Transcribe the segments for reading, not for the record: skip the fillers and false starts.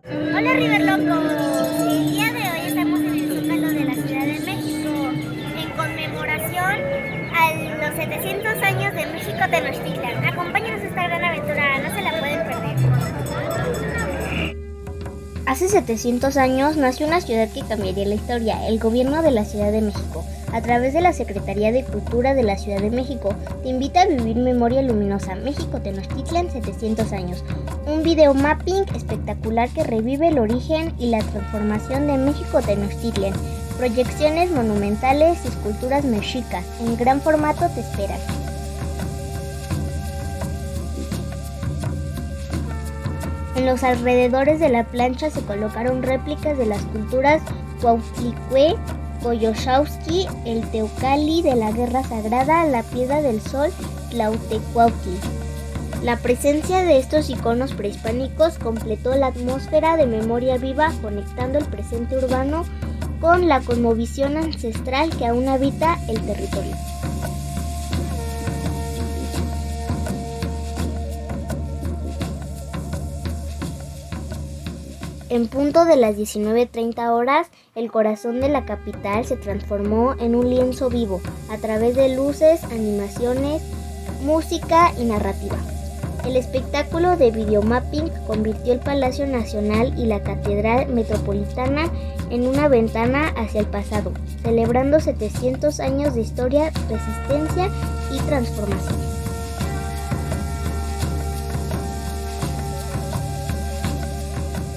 Hola River Loco, el día de hoy estamos en el Zócalo de la Ciudad de México en conmemoración a los 700 años de México Tenochtitlan. Acompáñanos a esta gran aventura, no se la pueden perder. Hace 700 años nació una ciudad que cambiaría la historia, el gobierno de la Ciudad de México. A través de la Secretaría de Cultura de la Ciudad de México, te invita a vivir Memoria Luminosa México Tenochtitlan 700 años. Un video mapping espectacular que revive el origen y la transformación de México Tenochtitlan. Proyecciones monumentales y esculturas mexicas en gran formato te esperan. En los alrededores de la plancha se colocaron réplicas de las culturas Cuautlicue, Coyolxauhqui, el Teocalli de la Guerra Sagrada, la Piedra del Sol, Tlauhtecuautli. La presencia de estos iconos prehispánicos completó la atmósfera de memoria viva, conectando el presente urbano con la cosmovisión ancestral que aún habita el territorio. En punto de las 19:30 horas, el corazón de la capital se transformó en un lienzo vivo a través de luces, animaciones, música y narrativa. El espectáculo de videomapping convirtió el Palacio Nacional y la Catedral Metropolitana en una ventana hacia el pasado, celebrando 700 años de historia, resistencia y transformación.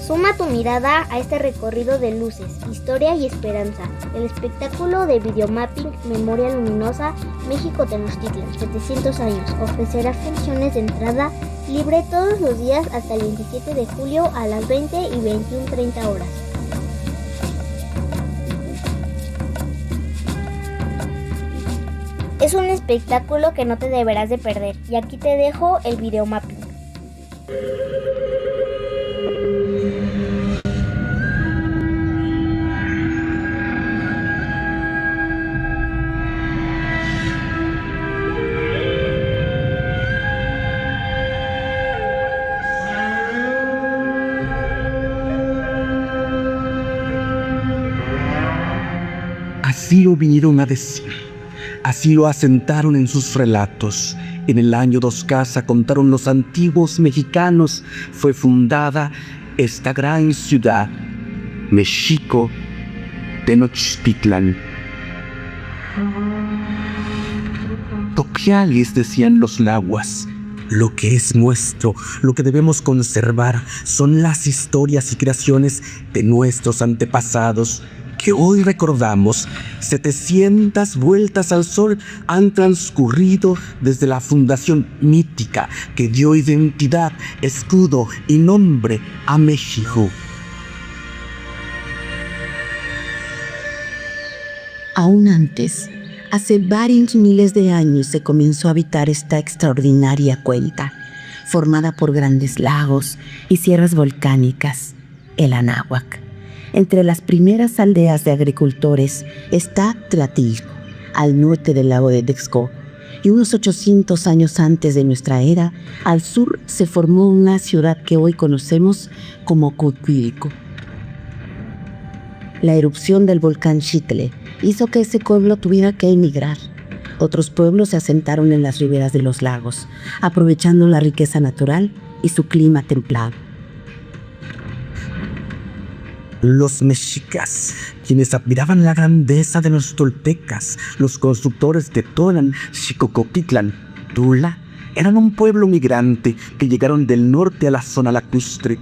Suma tu mirada a este recorrido de luces, historia y esperanza. El espectáculo de videomapping Memoria Luminosa México Tenochtitlan 700 años ofrecerá funciones de entrada libre todos los días hasta el 27 de julio a las 20 y 21:30 horas. Es un espectáculo que no te deberás de perder, y aquí te dejo el videomapping. Así lo vinieron a decir, así lo asentaron en sus relatos. En el año 2000, contaron los antiguos mexicanos, fue fundada esta gran ciudad, México Tenochtitlan. Topiales, decían los nahuas. Lo que es nuestro, lo que debemos conservar, son las historias y creaciones de nuestros antepasados, que hoy recordamos. 700 vueltas al sol han transcurrido desde la fundación mítica que dio identidad, escudo y nombre a México. Aún antes, hace varios miles de años se comenzó a habitar esta extraordinaria cuenca, formada por grandes lagos y sierras volcánicas, el Anáhuac. Entre las primeras aldeas de agricultores está Tlatilco, al norte del lago de Texcoco, y unos 800 años antes de nuestra era, al sur se formó una ciudad que hoy conocemos como Coatzacoalcos. La erupción del volcán Xitle hizo que ese pueblo tuviera que emigrar. Otros pueblos se asentaron en las riberas de los lagos, aprovechando la riqueza natural y su clima templado. Los mexicas, quienes admiraban la grandeza de los toltecas, los constructores de Xicocopitlán, Tula, eran un pueblo migrante que llegaron del norte a la zona lacustre.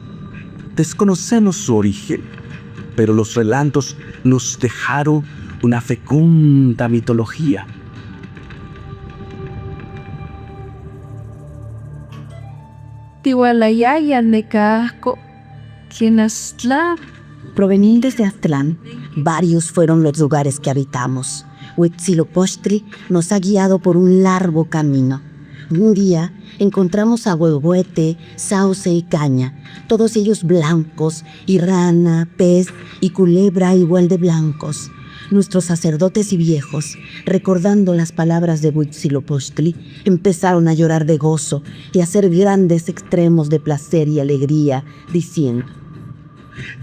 Desconocemos su origen, pero los relatos nos dejaron una fecunda mitología. Tihualayaya Necasco, Quinastla. Provenientes de Aztlán, varios fueron los lugares que habitamos. Huitzilopochtli nos ha guiado por un largo camino. Un día encontramos a huehuete, sauce y caña, todos ellos blancos, y rana, pez y culebra igual de blancos. Nuestros sacerdotes y viejos, recordando las palabras de Huitzilopochtli, empezaron a llorar de gozo y a hacer grandes extremos de placer y alegría, diciendo: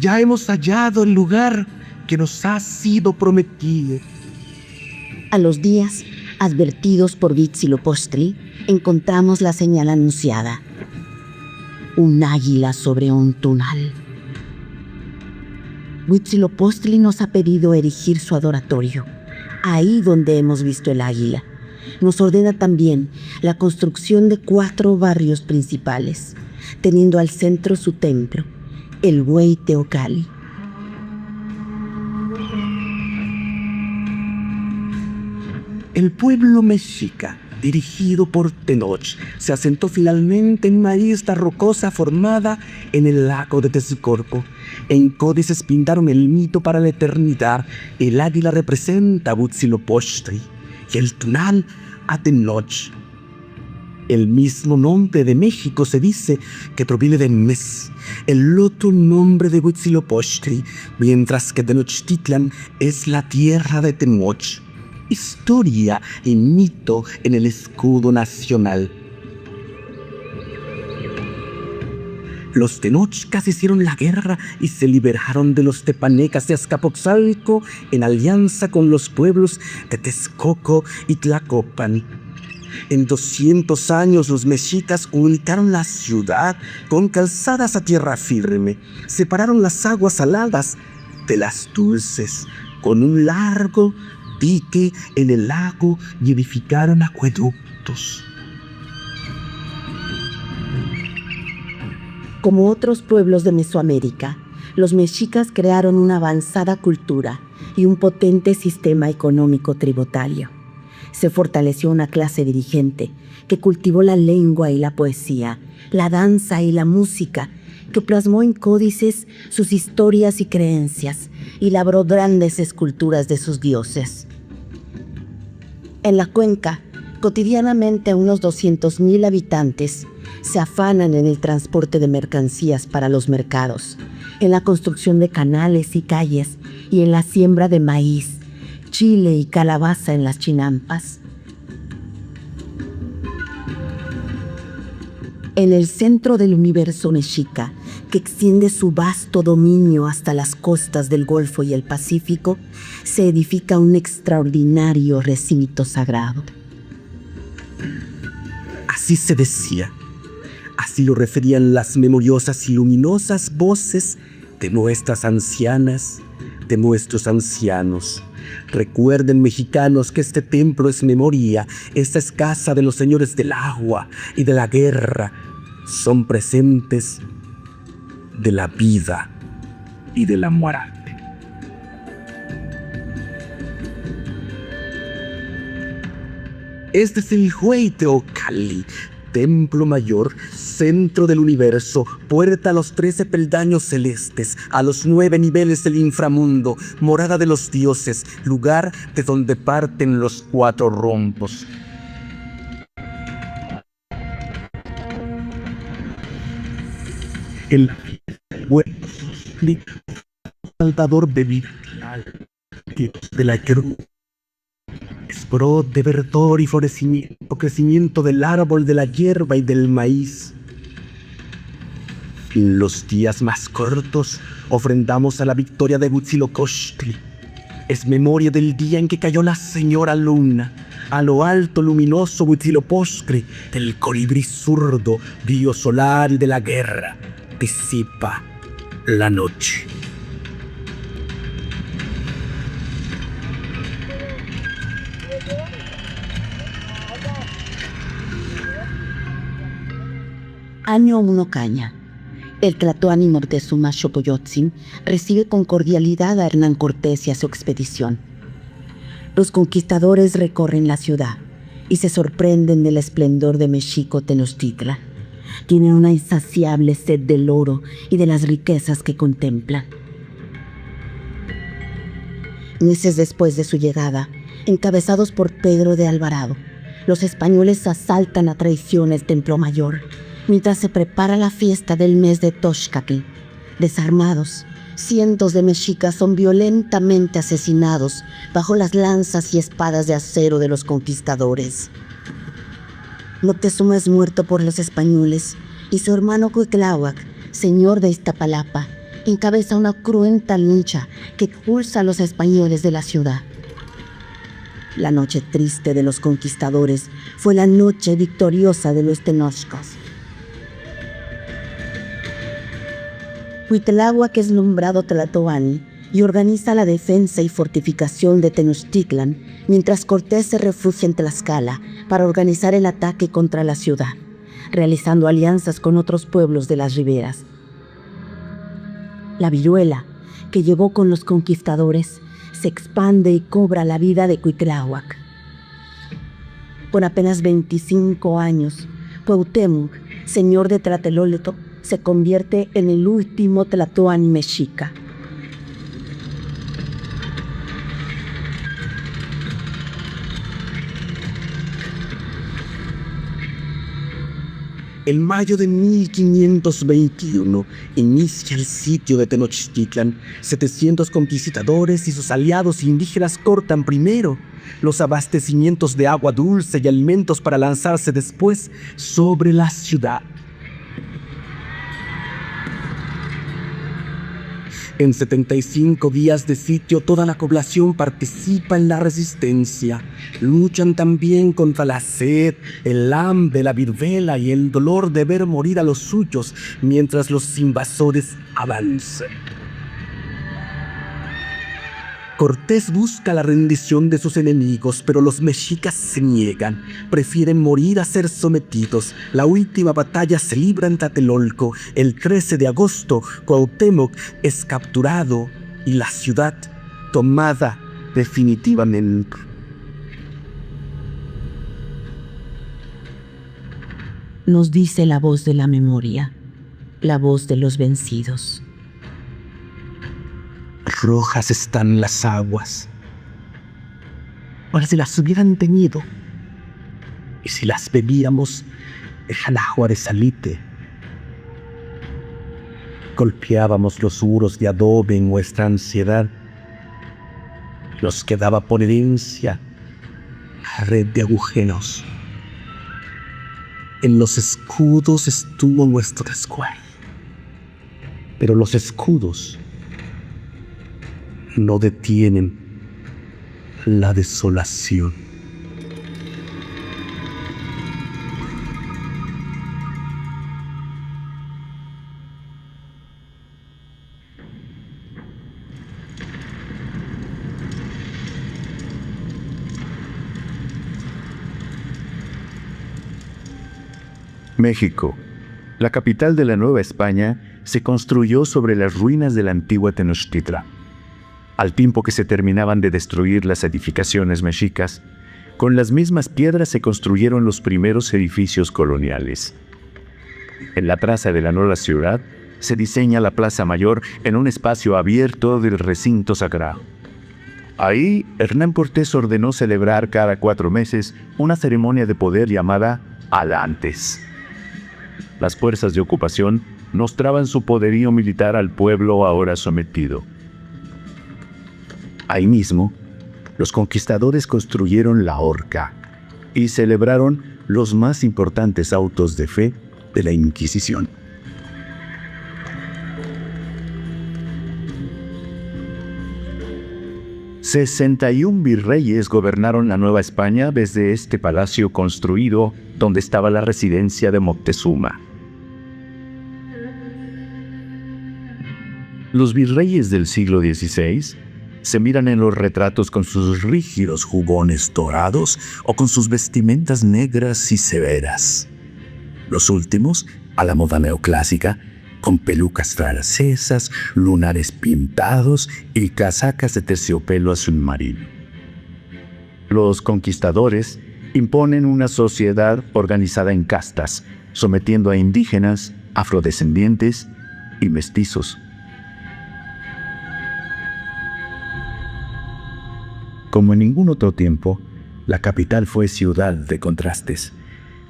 Ya hemos hallado el lugar que nos ha sido prometido. A los días, advertidos por Huitzilopochtli, encontramos la señal anunciada. Un águila sobre un tunal. Huitzilopochtli nos ha pedido erigir su adoratorio, ahí donde hemos visto el águila. Nos ordena también la construcción de 4 barrios principales, teniendo al centro su templo, el Buey Teocalli. El pueblo mexica, dirigido por Tenoch, se asentó finalmente en una isla rocosa formada en el lago de Texcoco. En códices pintaron el mito para la eternidad. El águila representa a Huitzilopochtli y el tunal a Tenoch. El mismo nombre de México se dice que proviene de Mes, el otro nombre de Huitzilopochtli, mientras que Tenochtitlan es la tierra de Tenoch. Historia y mito en el escudo nacional. Los tenochcas hicieron la guerra y se liberaron de los tepanecas de Azcapotzalco en alianza con los pueblos de Texcoco y Tlacopan. En 200 años los mexicas ubicaron la ciudad con calzadas a tierra firme, separaron las aguas saladas de las dulces con un largo dique en el lago y edificaron acueductos. Como otros pueblos de Mesoamérica, los mexicas crearon una avanzada cultura y un potente sistema económico tributario. Se fortaleció una clase dirigente que cultivó la lengua y la poesía, la danza y la música, que plasmó en códices sus historias y creencias y labró grandes esculturas de sus dioses. En la cuenca, cotidianamente unos 200,000 habitantes se afanan en el transporte de mercancías para los mercados, en la construcción de canales y calles y en la siembra de maíz, chile y calabaza en las chinampas. En el centro del universo mexica, que extiende su vasto dominio hasta las costas del Golfo y el Pacífico, se edifica un extraordinario recinto sagrado. Así se decía, así lo referían las memoriosas y luminosas voces de nuestras ancianas, de nuestros ancianos. Recuerden, mexicanos, que este templo es memoria, esta es casa de los señores del agua y de la guerra, son presentes de la vida y de la muerte. Este es el Buey Teocalli, templo mayor, centro del universo, puerta a los 13 peldaños celestes, a los 9 niveles del inframundo, morada de los dioses, lugar de donde parten los 4 rompos. El salvador de vida de la cruz. Espró de verdor y florecimiento, crecimiento del árbol, de la hierba y del maíz. En los días más cortos ofrendamos a la victoria de Huitzilopochtli. Es memoria del día en que cayó la señora luna. A lo alto luminoso Huitzilopochtli, del colibrí zurdo, dios solar y de la guerra, disipa la noche. Año 1 Caña. El Tlatoani Moctezuma Xocoyotzin recibe con cordialidad a Hernán Cortés y a su expedición. Los conquistadores recorren la ciudad y se sorprenden del esplendor de Mexico Tenochtitlan. Tienen una insaciable sed del oro y de las riquezas que contemplan. Meses después de su llegada, encabezados por Pedro de Alvarado, los españoles asaltan a traición el Templo Mayor, mientras se prepara la fiesta del mes de Toxcatl. Desarmados, cientos de mexicas son violentamente asesinados bajo las lanzas y espadas de acero de los conquistadores. Moctezuma es muerto por los españoles y su hermano Cuitláhuac, señor de Iztapalapa, encabeza una cruenta lucha que expulsa a los españoles de la ciudad. La noche triste de los conquistadores fue la noche victoriosa de los tenochcas. Cuitláhuac es nombrado Tlatoani y organiza la defensa y fortificación de Tenochtitlan, mientras Cortés se refugia en Tlaxcala para organizar el ataque contra la ciudad, realizando alianzas con otros pueblos de las riberas. La viruela, que llegó con los conquistadores, se expande y cobra la vida de Cuitláhuac. Con apenas 25 años, Cuauhtémoc, señor de Tlatelolco, se convierte en el último Tlatoani mexica. En mayo de 1521 inicia el sitio de Tenochtitlan. 700 conquistadores y sus aliados indígenas cortan primero los abastecimientos de agua dulce y alimentos para lanzarse después sobre la ciudad. En 75 días de sitio, toda la población participa en la resistencia. Luchan también contra la sed, el hambre, la viruela y el dolor de ver morir a los suyos mientras los invasores avanzan. Cortés busca la rendición de sus enemigos, pero los mexicas se niegan. Prefieren morir a ser sometidos. La última batalla se libra en Tlatelolco. El 13 de agosto, Cuauhtémoc es capturado y la ciudad tomada definitivamente. Nos dice la voz de la memoria, la voz de los vencidos. Rojas están las aguas. Ahora si las hubieran tenido, y si las bebíamos, el agua de salite. Golpeábamos los muros de adobe en nuestra ansiedad. Nos quedaba por herencia la red de agujeros. En los escudos estuvo nuestro resguardo. Pero los escudos no detienen la desolación. México, la capital de la Nueva España, se construyó sobre las ruinas de la antigua Tenochtitlan. Al tiempo que se terminaban de destruir las edificaciones mexicas, con las mismas piedras se construyeron los primeros edificios coloniales. En la plaza de la nueva ciudad se diseña la Plaza Mayor en un espacio abierto del recinto sagrado. Ahí, Hernán Cortés ordenó celebrar cada 4 meses una ceremonia de poder llamada Alantes. Las fuerzas de ocupación mostraban su poderío militar al pueblo ahora sometido. Ahí mismo, los conquistadores construyeron la horca y celebraron los más importantes autos de fe de la Inquisición. $61 virreyes gobernaron la Nueva España desde este palacio construido donde estaba la residencia de Moctezuma. Los virreyes del siglo XVI se miran en los retratos con sus rígidos jubones dorados o con sus vestimentas negras y severas. Los últimos, a la moda neoclásica, con pelucas francesas, lunares pintados y casacas de terciopelo azul marino. Los conquistadores imponen una sociedad organizada en castas, sometiendo a indígenas, afrodescendientes y mestizos. Como en ningún otro tiempo, la capital fue ciudad de contrastes.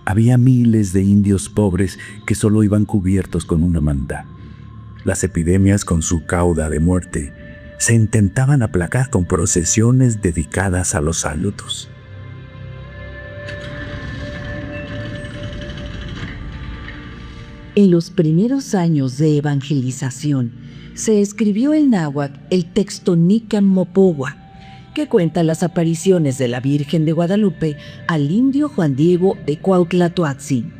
Había miles de indios pobres que solo iban cubiertos con una manta. Las epidemias, con su cauda de muerte, se intentaban aplacar con procesiones dedicadas a los saludos. En los primeros años de evangelización, se escribió en náhuatl el texto Nican Mopogua, que cuenta las apariciones de la Virgen de Guadalupe al indio Juan Diego de Cuauhtlatoatzin.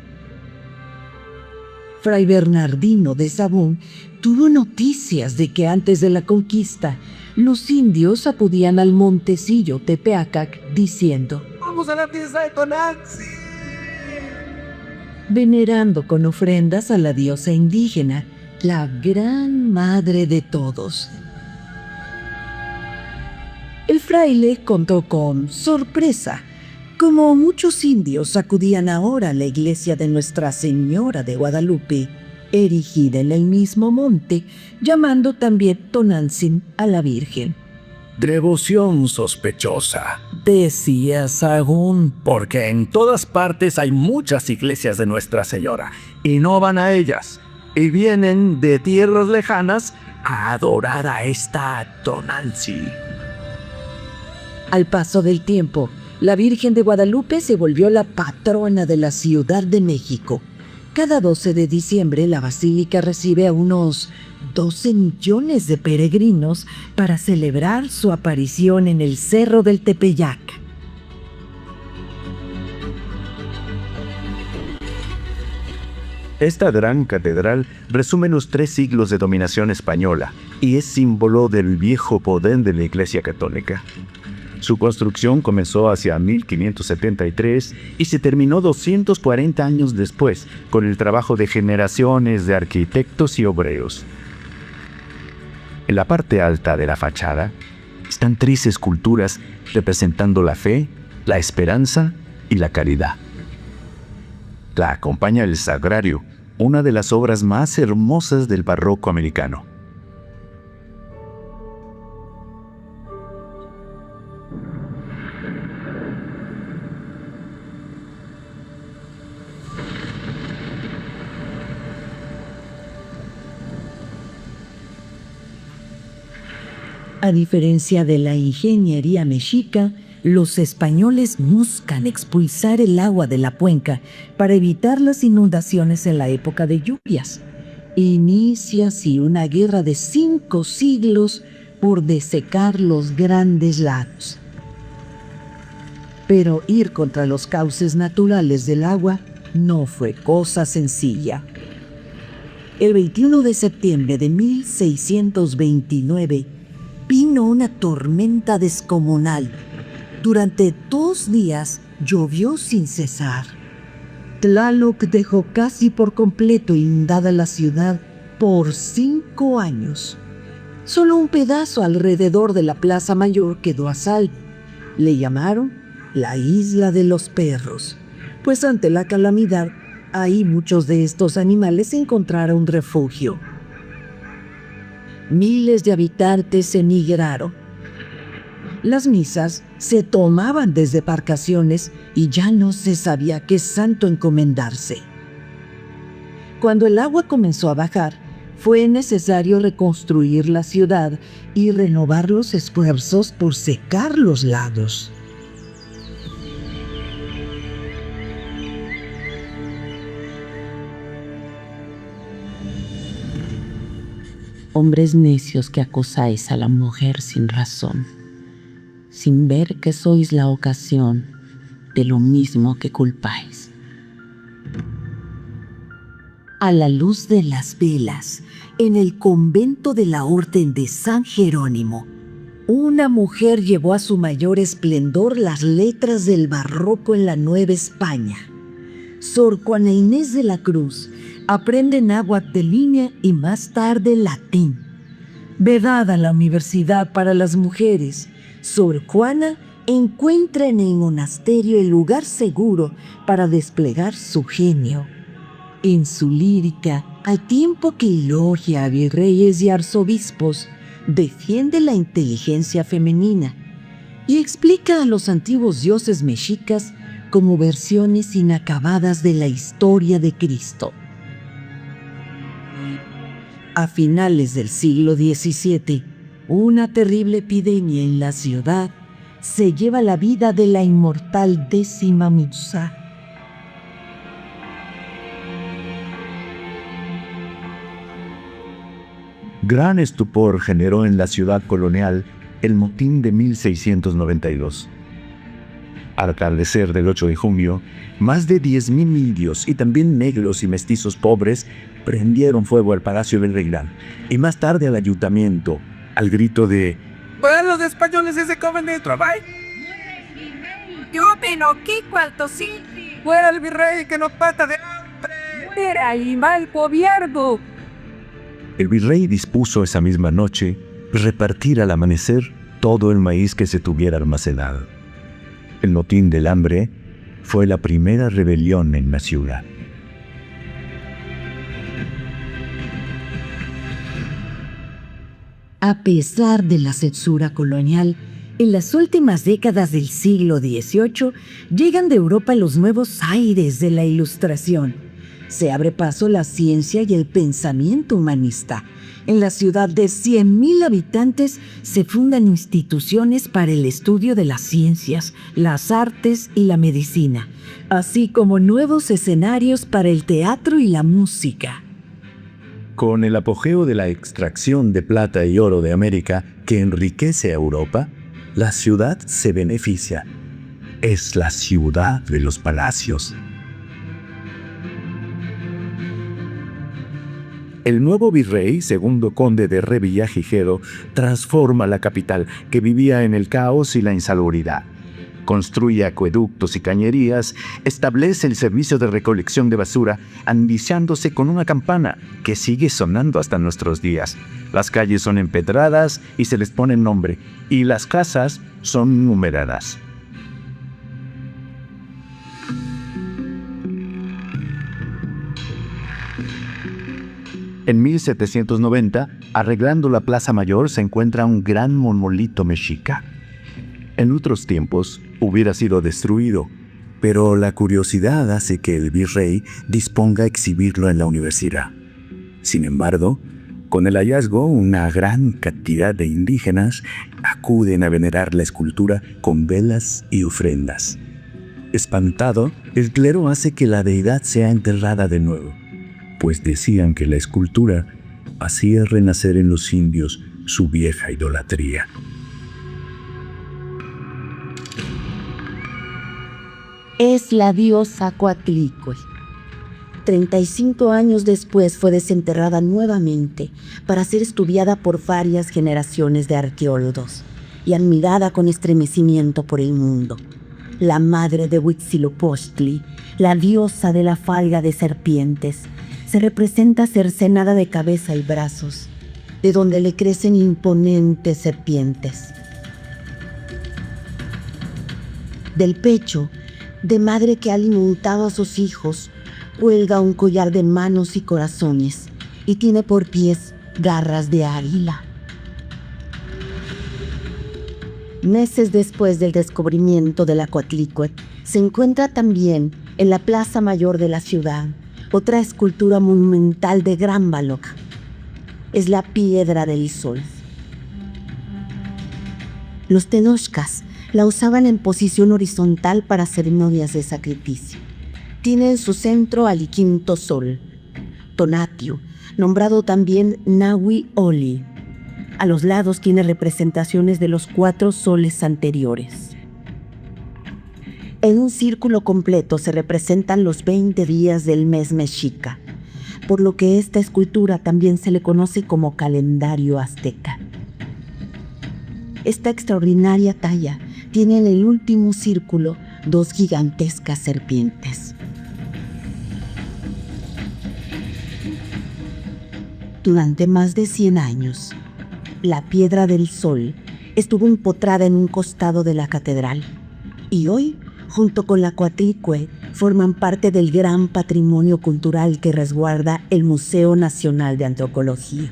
Fray Bernardino de Sahagún tuvo noticias de que antes de la conquista, los indios acudían al montecillo Tepeacac diciendo: ¡Vamos a la fiesta de Tonantzin! Venerando con ofrendas a la diosa indígena, la gran madre de todos. El fraile contó con sorpresa, como muchos indios acudían ahora a la iglesia de Nuestra Señora de Guadalupe, erigida en el mismo monte, llamando también Tonantzin a la Virgen. Devoción sospechosa, decía Sahagún, porque en todas partes hay muchas iglesias de Nuestra Señora y no van a ellas, y vienen de tierras lejanas a adorar a esta Tonantzin. Al paso del tiempo, la Virgen de Guadalupe se volvió la patrona de la Ciudad de México. Cada 12 de diciembre la basílica recibe a unos 12 millones de peregrinos para celebrar su aparición en el Cerro del Tepeyac. Esta gran catedral resume los 3 siglos de dominación española y es símbolo del viejo poder de la Iglesia Católica. Su construcción comenzó hacia 1573 y se terminó 240 años después, con el trabajo de generaciones de arquitectos y obreros. En la parte alta de la fachada están 3 esculturas representando la fe, la esperanza y la caridad. La acompaña el Sagrario, una de las obras más hermosas del barroco americano. A diferencia de la ingeniería mexica, los españoles buscan expulsar el agua de la cuenca para evitar las inundaciones en la época de lluvias. Inicia así una guerra de 5 siglos por desecar los grandes lagos. Pero ir contra los cauces naturales del agua no fue cosa sencilla. El 21 de septiembre de 1629, vino una tormenta descomunal. Durante 2 días llovió sin cesar. Tlaloc dejó casi por completo inundada la ciudad por 5 años. Solo un pedazo alrededor de la Plaza Mayor quedó a salvo. Le llamaron la Isla de los Perros, pues ante la calamidad, ahí muchos de estos animales encontraron refugio. Miles de habitantes emigraron. Las misas se tomaban desde embarcaciones y ya no se sabía qué santo encomendarse. Cuando el agua comenzó a bajar, fue necesario reconstruir la ciudad y renovar los esfuerzos por secar los lagos. Hombres necios que acosáis a la mujer sin razón, sin ver que sois la ocasión de lo mismo que culpáis. A la luz de las velas, en el convento de la Orden de San Jerónimo, una mujer llevó a su mayor esplendor las letras del barroco en la Nueva España. Sor Juana Inés de la Cruz aprende náhuatl de línea y más tarde latín. Vedada a la Universidad para las Mujeres, Sor Juana encuentra en el monasterio el lugar seguro para desplegar su genio. En su lírica, al tiempo que elogia a virreyes y arzobispos, defiende la inteligencia femenina y explica a los antiguos dioses mexicas como versiones inacabadas de la historia de Cristo. A finales del siglo XVII, una terrible epidemia en la ciudad se lleva la vida de la inmortal Décima Musa. Gran estupor generó en la ciudad colonial el motín de 1692. Al atardecer del 8 de junio, más de 10.000 indios y también negros y mestizos pobres prendieron fuego al Palacio del Reirán y más tarde al ayuntamiento, al grito de ¡Pues los españoles se comen dentro, bye! Yo opino que cuarto sí. ¡Fuera el virrey que nos pata de hambre! Era y mal gobierno. El virrey dispuso esa misma noche repartir al amanecer todo el maíz que se tuviera almacenado. El motín del hambre fue la primera rebelión en la ciudad. A pesar de la censura colonial, en las últimas décadas del siglo XVIII llegan de Europa los nuevos aires de la Ilustración. Se abre paso a la ciencia y el pensamiento humanista. En la ciudad de 100.000 habitantes se fundan instituciones para el estudio de las ciencias, las artes y la medicina, así como nuevos escenarios para el teatro y la música. Con el apogeo de la extracción de plata y oro de América que enriquece a Europa, la ciudad se beneficia. Es la ciudad de los palacios. El nuevo virrey, segundo conde de Revillagigedo, transforma la capital, que vivía en el caos y la insalubridad. Construye acueductos y cañerías, establece el servicio de recolección de basura, anunciándose con una campana que sigue sonando hasta nuestros días. Las calles son empedradas y se les pone nombre, y las casas son numeradas. En 1790, arreglando la Plaza Mayor, se encuentra un gran monolito mexica. En otros tiempos hubiera sido destruido, pero la curiosidad hace que el virrey disponga a exhibirlo en la universidad. Sin embargo, con el hallazgo, una gran cantidad de indígenas acuden a venerar la escultura con velas y ofrendas. Espantado, el clero hace que la deidad sea enterrada de nuevo, pues decían que la escultura hacía renacer en los indios su vieja idolatría. Es la diosa Coatlicue. 35 años después fue desenterrada nuevamente para ser estudiada por varias generaciones de arqueólogos y admirada con estremecimiento por el mundo. La madre de Huitzilopochtli, la diosa de la falda de serpientes, se representa cercenada de cabeza y brazos, de donde le crecen imponentes serpientes. Del pecho, de madre que ha alimentado a sus hijos, cuelga un collar de manos y corazones y tiene por pies garras de águila. Meses después del descubrimiento de la Coatlicue, se encuentra también en la Plaza Mayor de la ciudad otra escultura monumental de gran valor. Es la Piedra del Sol. Los tenochcas la usaban en posición horizontal para ceremonias de sacrificio. Tiene en su centro al quinto sol, Tonatiuh, nombrado también Nahui Oli. A los lados tiene representaciones de los 4 soles anteriores. En un círculo completo se representan los 20 días del mes mexica, por lo que esta escultura también se le conoce como calendario azteca. Esta extraordinaria talla tiene en el último círculo 2 gigantescas serpientes. Durante más de 100 años, la Piedra del Sol estuvo empotrada en un costado de la catedral y hoy, junto con la Coatlicue, forman parte del gran patrimonio cultural que resguarda el Museo Nacional de Antropología.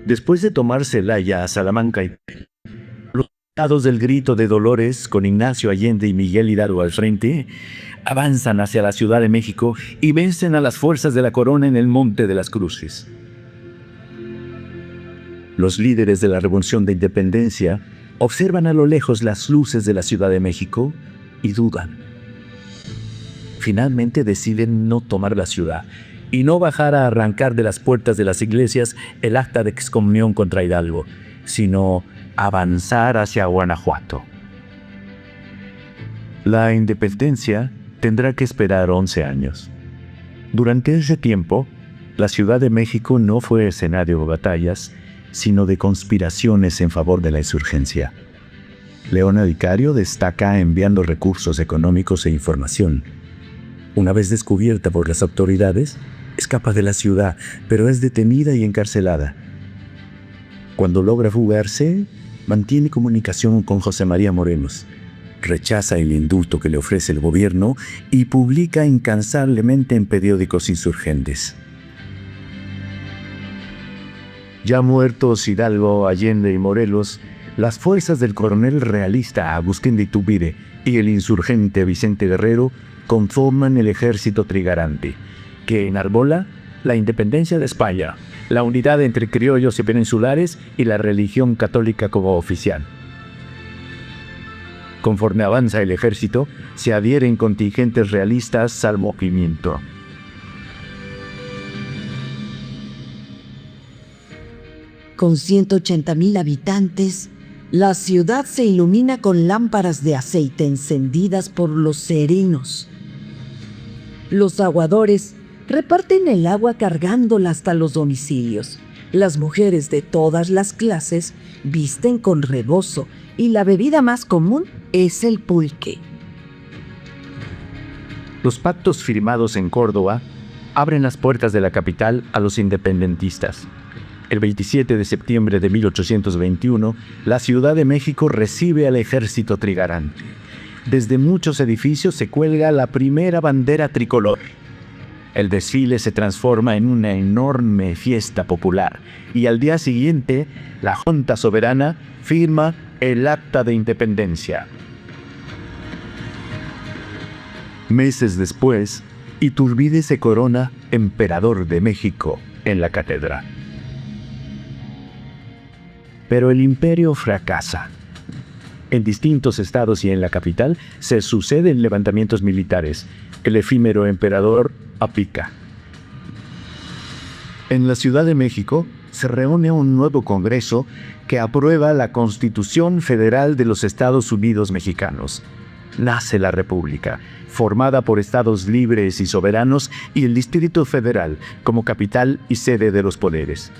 Después de tomar Celaya a Salamanca y los estados del grito de Dolores con Ignacio Allende y Miguel Hidalgo al frente, Avanzan hacia la Ciudad de México y vencen a las fuerzas de la corona en el Monte de las Cruces. Los líderes de la Revolución de Independencia observan a lo lejos las luces de la Ciudad de México y dudan. Finalmente deciden no tomar la ciudad y no bajar a arrancar de las puertas de las iglesias el acta de excomunión contra Hidalgo, sino avanzar hacia Guanajuato. La independencia tendrá que esperar 11 años. Durante ese tiempo, la Ciudad de México no fue escenario de batallas, sino de conspiraciones en favor de la insurgencia. Leona Vicario destaca enviando recursos económicos e información. Una vez descubierta por las autoridades, escapa de la ciudad, pero es detenida y encarcelada. Cuando logra fugarse, mantiene comunicación con José María Morelos, rechaza el indulto que le ofrece el gobierno y publica incansablemente en periódicos insurgentes. Ya muertos Hidalgo, Allende y Morelos, las fuerzas del coronel realista Agustín de Iturbide y el insurgente Vicente Guerrero conforman el ejército trigarante, que enarbola la independencia de España, la unidad entre criollos y peninsulares y la religión católica como oficial. Conforme avanza el ejército, se adhieren contingentes realistas al movimiento. Con 180,000 habitantes, la ciudad se ilumina con lámparas de aceite encendidas por los serenos. Los aguadores reparten el agua cargándola hasta los domicilios. Las mujeres de todas las clases visten con rebozo y la bebida más común es el pulque. Los pactos firmados en Córdoba abren las puertas de la capital a los independentistas. El 27 de septiembre de 1821, la Ciudad de México recibe al ejército trigarante. Desde muchos edificios se cuelga la primera bandera tricolor. El desfile se transforma en una enorme fiesta popular y al día siguiente, la Junta Soberana firma el Acta de Independencia. Meses después, Iturbide se corona emperador de México en la catedral. Pero el imperio fracasa. En distintos estados y en la capital se suceden levantamientos militares. El efímero emperador abdica. En la Ciudad de México se reúne un nuevo Congreso que aprueba la Constitución Federal de los Estados Unidos Mexicanos. Nace la República, formada por estados libres y soberanos y el Distrito Federal como capital y sede de los poderes.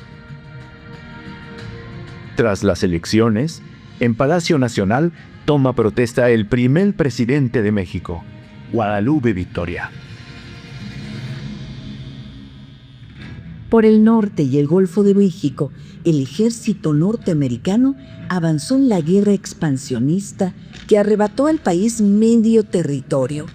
Tras las elecciones, en Palacio Nacional toma protesta el primer presidente de México, Guadalupe Victoria. Por el norte y el Golfo de México, el ejército norteamericano avanzó en la guerra expansionista que arrebató al país medio territorio.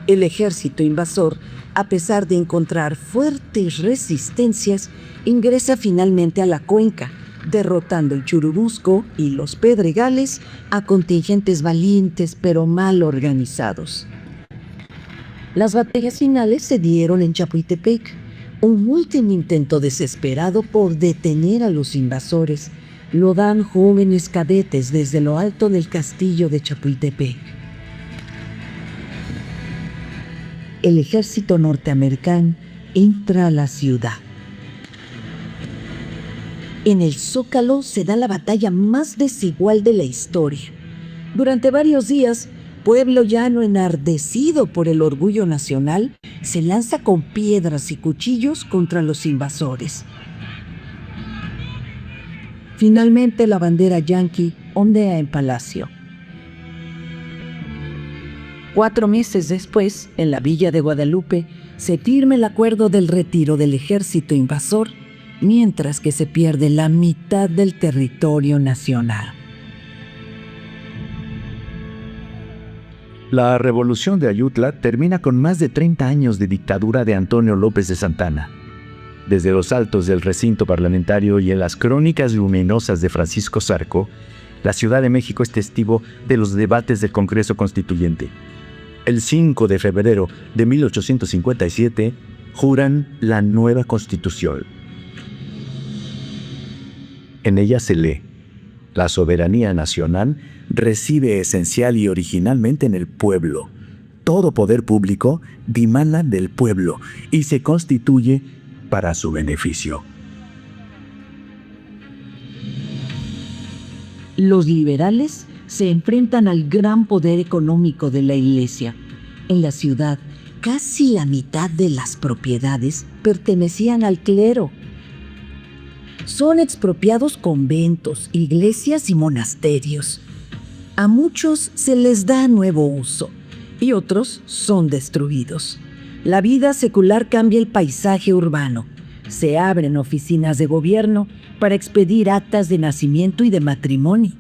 El ejército invasor, a pesar de encontrar fuertes resistencias, ingresa finalmente a la cuenca, derrotando en Churubusco y los Pedregales a contingentes valientes pero mal organizados. Las batallas finales se dieron en Chapultepec, un último intento desesperado por detener a los invasores. Lo dan jóvenes cadetes desde lo alto del castillo de Chapultepec. El ejército norteamericano entra a la ciudad. En el Zócalo se da la batalla más desigual de la historia. Durante varios días, Pueblo Llano, enardecido por el orgullo nacional, se lanza con piedras y cuchillos contra los invasores. Finalmente, la bandera yanqui ondea en Palacio. 4 meses después, en la villa de Guadalupe, se firma el acuerdo del retiro del ejército invasor, mientras que se pierde la mitad del territorio nacional. La Revolución de Ayutla termina con más de 30 años de dictadura de Antonio López de Santana. Desde los altos del recinto parlamentario y en las crónicas luminosas de Francisco Zarco, la Ciudad de México es testigo de los debates del Congreso Constituyente. El 5 de febrero de 1857 juran la nueva Constitución. En ella se lee: la soberanía nacional reside esencial y originalmente en el pueblo. Todo poder público dimana del pueblo y se constituye para su beneficio. Los liberales se enfrentan al gran poder económico de la Iglesia. En la ciudad, casi la mitad de las propiedades pertenecían al clero. Son expropiados conventos, iglesias y monasterios. A muchos se les da nuevo uso y otros son destruidos. La vida secular cambia el paisaje urbano. Se abren oficinas de gobierno para expedir actas de nacimiento y de matrimonio.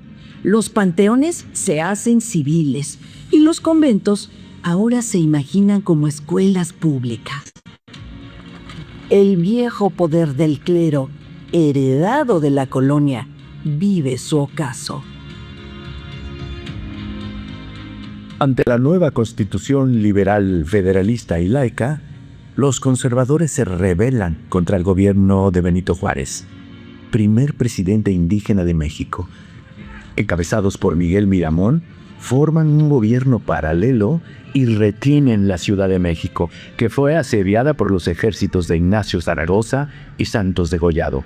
Los panteones se hacen civiles y los conventos ahora se imaginan como escuelas públicas. El viejo poder del clero, heredado de la colonia, vive su ocaso. Ante la nueva Constitución liberal, federalista y laica, los conservadores se rebelan contra el gobierno de Benito Juárez, primer presidente indígena de México. Encabezados por Miguel Miramón, forman un gobierno paralelo y retienen la Ciudad de México, que fue asediada por los ejércitos de Ignacio Zaragoza y Santos Degollado.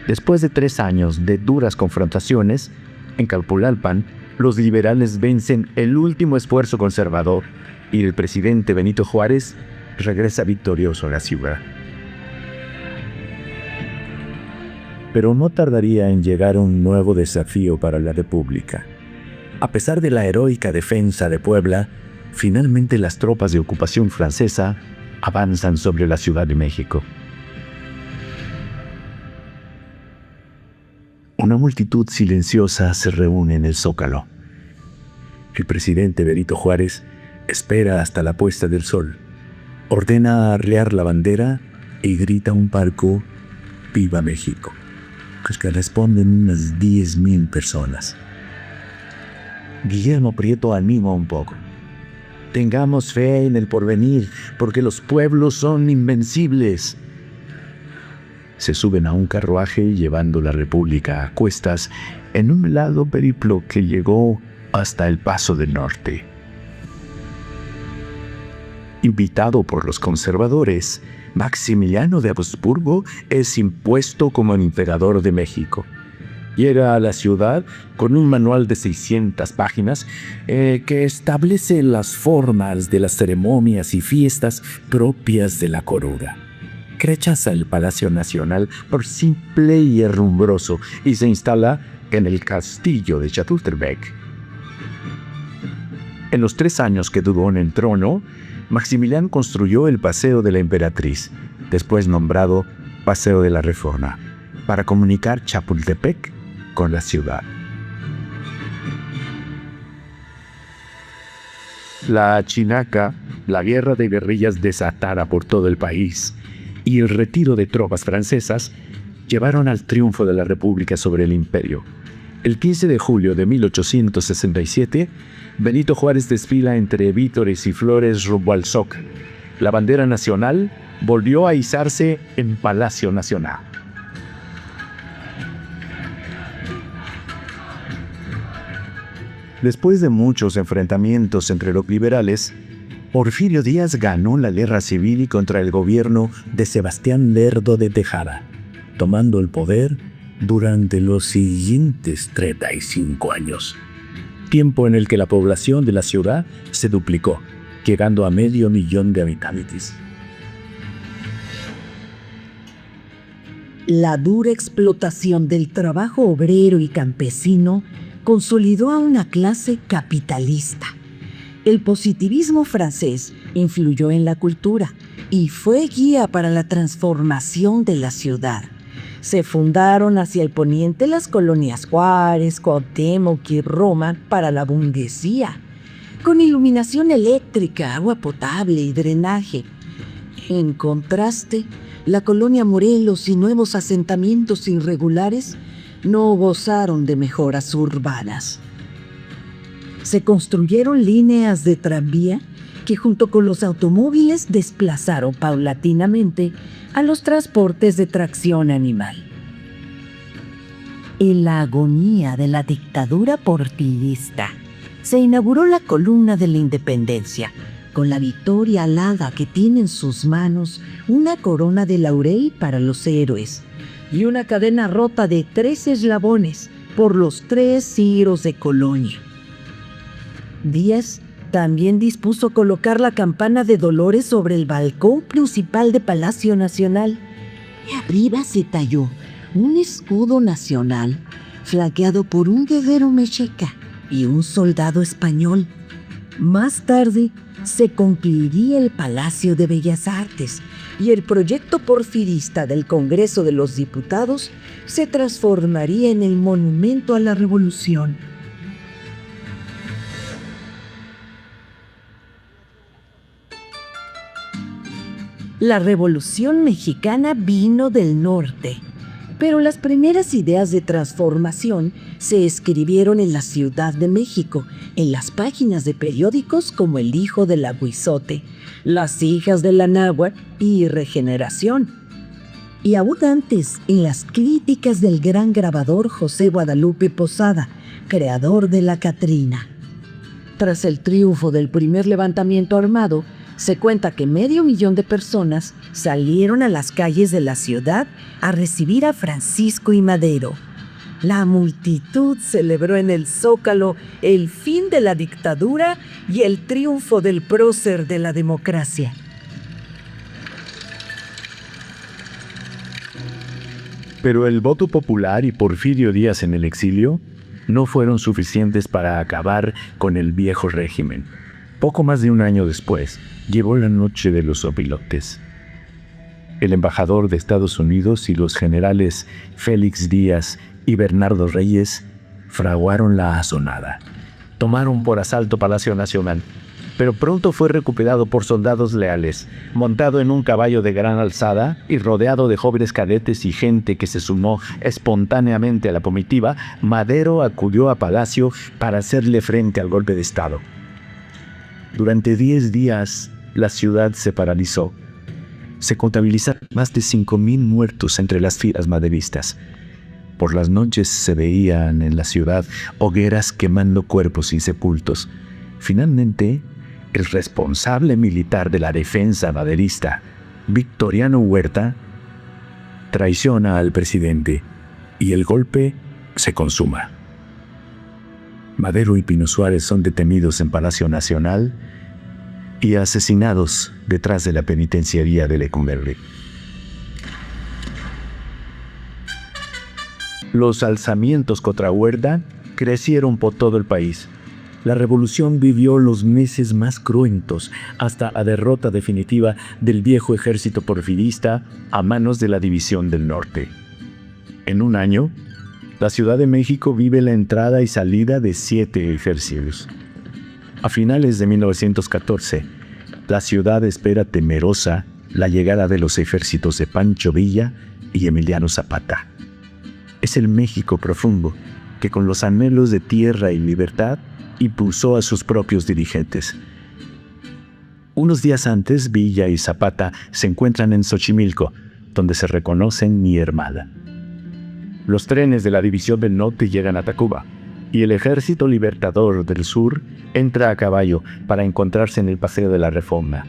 Después de 3 años de duras confrontaciones, en Calpulalpan, los liberales vencen el último esfuerzo conservador y el presidente Benito Juárez regresa victorioso a la ciudad. Pero no tardaría en llegar un nuevo desafío para la República. A pesar de la heroica defensa de Puebla, finalmente las tropas de ocupación francesa avanzan sobre la Ciudad de México. Una multitud silenciosa se reúne en el Zócalo. El presidente Benito Juárez espera hasta la puesta del sol, ordena arriar la bandera y grita un palco: ¡Viva México!, pues que responden unas 10,000 personas. Guillermo Prieto anima un poco: tengamos fe en el porvenir, porque los pueblos son invencibles. Se suben a un carruaje llevando la República a cuestas en un largo periplo que llegó hasta el Paso del Norte. Invitado por los conservadores, Maximiliano de Habsburgo es impuesto como emperador de México. Llega a la ciudad con un manual de 600 páginas que establece las formas de las ceremonias y fiestas propias de la corona. Rechaza el Palacio Nacional por simple y herrumbroso y se instala en el castillo de Chapultepec. En los 3 años que duró en el trono, Maximiliano construyó el Paseo de la Emperatriz, después nombrado Paseo de la Reforma, para comunicar Chapultepec con la ciudad. La Chinaca, la guerra de guerrillas desatada por todo el país, y el retiro de tropas francesas llevaron al triunfo de la República sobre el Imperio. El 15 de julio de 1867, Benito Juárez desfila entre vítores y flores rumbo al Zócalo. La bandera nacional volvió a izarse en Palacio Nacional. Después de muchos enfrentamientos entre los liberales, Porfirio Díaz ganó la guerra civil contra el gobierno de Sebastián Lerdo de Tejada, tomando el poder durante los siguientes 35 años, tiempo en el que la población de la ciudad se duplicó, llegando a 500,000 de habitantes. La dura explotación del trabajo obrero y campesino consolidó a una clase capitalista. El positivismo francés influyó en la cultura y fue guía para la transformación de la ciudad. Se fundaron hacia el poniente las colonias Juárez, Cuauhtémoc y Roma para la burguesía, con iluminación eléctrica, agua potable y drenaje. En contraste, la colonia Morelos y nuevos asentamientos irregulares no gozaron de mejoras urbanas. Se construyeron líneas de tranvía que junto con los automóviles desplazaron paulatinamente a los transportes de tracción animal. En la agonía de la dictadura porfirista, se inauguró la Columna de la Independencia, con la victoria alada que tiene en sus manos una corona de laurel para los héroes y una cadena rota de 3 eslabones por los 3 siglos de Colonia. Díaz también dispuso colocar la campana de Dolores sobre el balcón principal de Palacio Nacional. Y arriba se talló un escudo nacional flanqueado por un guerrero mexica y un soldado español. Más tarde se concluiría el Palacio de Bellas Artes y el proyecto porfirista del Congreso de los Diputados se transformaría en el Monumento a la Revolución. La Revolución Mexicana vino del norte, pero las primeras ideas de transformación se escribieron en la Ciudad de México, en las páginas de periódicos como El Hijo del Aguizote, Las Hijas de la Náhuatl y Regeneración. Y aún antes, en las críticas del gran grabador José Guadalupe Posada, creador de La Catrina. Tras el triunfo del primer levantamiento armado, se cuenta que 500,000 de personas salieron a las calles de la ciudad a recibir a Francisco y Madero. La multitud celebró en el Zócalo el fin de la dictadura y el triunfo del prócer de la democracia. Pero el voto popular y Porfirio Díaz en el exilio no fueron suficientes para acabar con el viejo régimen. Poco más de un año después, llegó la noche de los opilotes. El embajador de Estados Unidos y los generales Félix Díaz y Bernardo Reyes fraguaron la asonada. Tomaron por asalto Palacio Nacional, pero pronto fue recuperado por soldados leales. Montado en un caballo de gran alzada y rodeado de jóvenes cadetes y gente que se sumó espontáneamente a la comitiva, Madero acudió a Palacio para hacerle frente al golpe de Estado. Durante 10 días, la ciudad se paralizó. Se contabilizaron más de 5,000 muertos entre las filas maderistas. Por las noches se veían en la ciudad hogueras quemando cuerpos insepultos. Finalmente, el responsable militar de la defensa maderista, Victoriano Huerta, traiciona al presidente y el golpe se consuma. Madero y Pino Suárez son detenidos en Palacio Nacional y asesinados detrás de la penitenciaría de Lecumberri. Los alzamientos contra Huerta crecieron por todo el país. La revolución vivió los meses más cruentos hasta la derrota definitiva del viejo ejército porfirista a manos de la División del Norte. En un año, la Ciudad de México vive la entrada y salida de 7 ejércitos. A finales de 1914, la ciudad espera temerosa la llegada de los ejércitos de Pancho Villa y Emiliano Zapata. Es el México profundo que con los anhelos de tierra y libertad impulsó a sus propios dirigentes. Unos días antes, Villa y Zapata se encuentran en Xochimilco, donde se reconocen y hermanan. Los trenes de la División del Norte llegan a Tacuba, y el Ejército Libertador del Sur entra a caballo para encontrarse en el Paseo de la Reforma.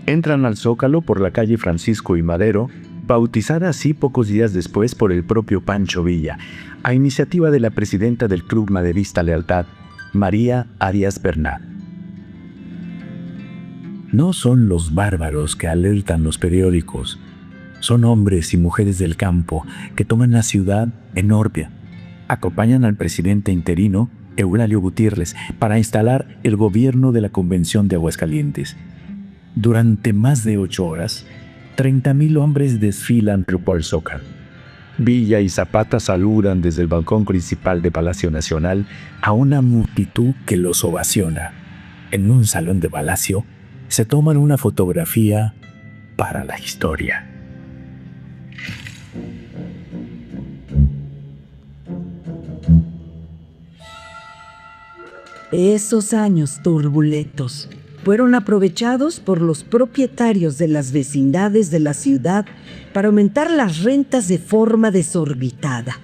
Entran al Zócalo por la calle Francisco y Madero, bautizada así pocos días después por el propio Pancho Villa, a iniciativa de la presidenta del Club Maderista Lealtad, María Arias Bernal. No son los bárbaros que alertan los periódicos, son hombres y mujeres del campo que toman la ciudad en órbita. Acompañan al presidente interino, Eulalio Gutiérrez, para instalar el gobierno de la Convención de Aguascalientes. Durante más de 8 horas, 30,000 hombres desfilan por el Zócalo. Villa y Zapata saludan desde el balcón principal de Palacio Nacional a una multitud que los ovaciona. En un salón de palacio se toman una fotografía para la historia. Esos años turbulentos fueron aprovechados por los propietarios de las vecindades de la ciudad para aumentar las rentas de forma desorbitada.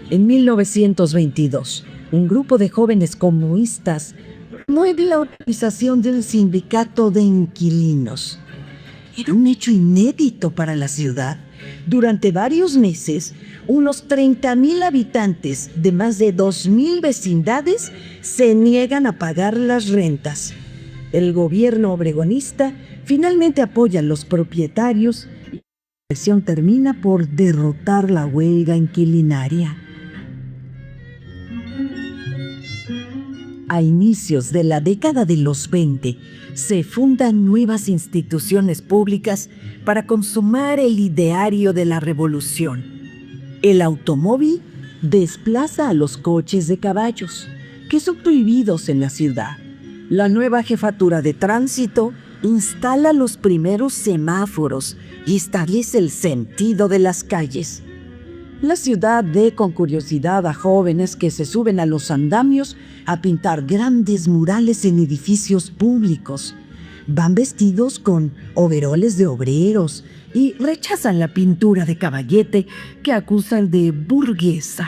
En 1922, un grupo de jóvenes comunistas promueve la organización del sindicato de inquilinos. Era un hecho inédito para la ciudad. Durante varios meses, unos 30,000 habitantes de más de 2,000 vecindades se niegan a pagar las rentas. El gobierno obregonista finalmente apoya a los propietarios y la presión termina por derrotar la huelga inquilinaria. A inicios de la década de los 20, se fundan nuevas instituciones públicas para consumar el ideario de la revolución. El automóvil desplaza a los coches de caballos, que son prohibidos en la ciudad. La nueva jefatura de tránsito instala los primeros semáforos y establece el sentido de las calles. La ciudad ve con curiosidad a jóvenes que se suben a los andamios a pintar grandes murales en edificios públicos. Van vestidos con overoles de obreros y rechazan la pintura de caballete que acusan de burguesa.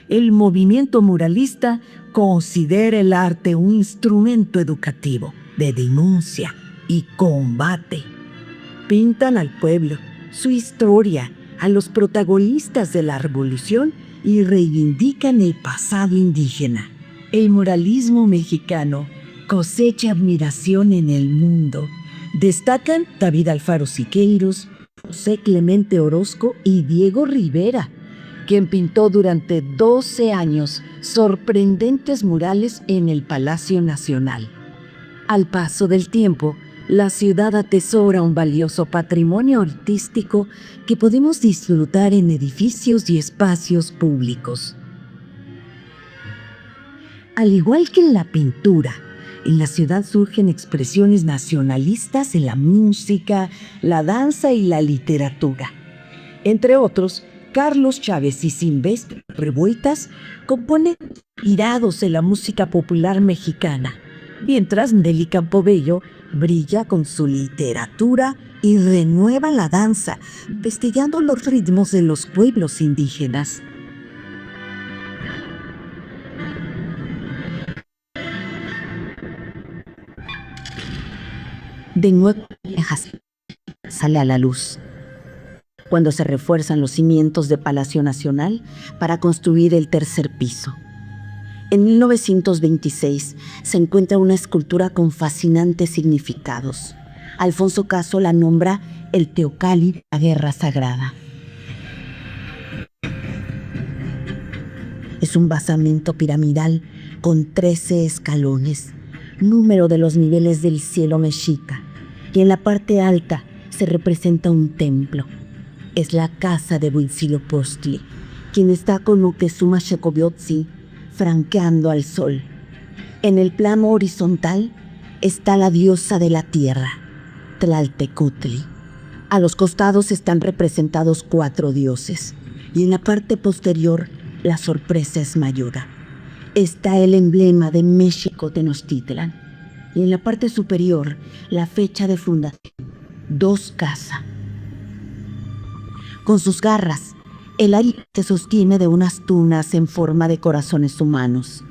El movimiento muralista considera el arte un instrumento educativo, de denuncia y combate. Pintan al pueblo, su historia, a los protagonistas de la revolución y reivindican el pasado indígena. El muralismo mexicano cosecha admiración en el mundo. Destacan David Alfaro Siqueiros, José Clemente Orozco y Diego Rivera, quien pintó durante 12 años sorprendentes murales en el Palacio Nacional. Al paso del tiempo, la ciudad atesora un valioso patrimonio artístico que podemos disfrutar en edificios y espacios públicos. Al igual que en la pintura, en la ciudad surgen expresiones nacionalistas en la música, la danza y la literatura. Entre otros, Carlos Chávez y Silvestre Revueltas componen inspirados en la música popular mexicana, mientras Nelly Campobello brilla con su literatura y renueva la danza, investigando los ritmos de los pueblos indígenas. De nuevo, sale a la luz cuando se refuerzan los cimientos de Palacio Nacional para construir el tercer piso. En 1926 se encuentra una escultura con fascinantes significados. Alfonso Caso la nombra el Teocalli, la Guerra Sagrada. Es un basamento piramidal con 13 escalones, número de los niveles del cielo mexica, y en la parte alta se representa un templo. Es la casa de Huitzilopochtli, quien está con Moctezuma Xocobiotzi franqueando al sol. En el plano horizontal está la diosa de la tierra, Tlaltecutli. A los costados están representados 4 dioses, y en la parte posterior la sorpresa es mayor. Está el emblema de México Tenochtitlan, y en la parte superior la fecha de fundación, 2 Casa. Con sus garras, el águila se sostiene de unas tunas en forma de corazones humanos,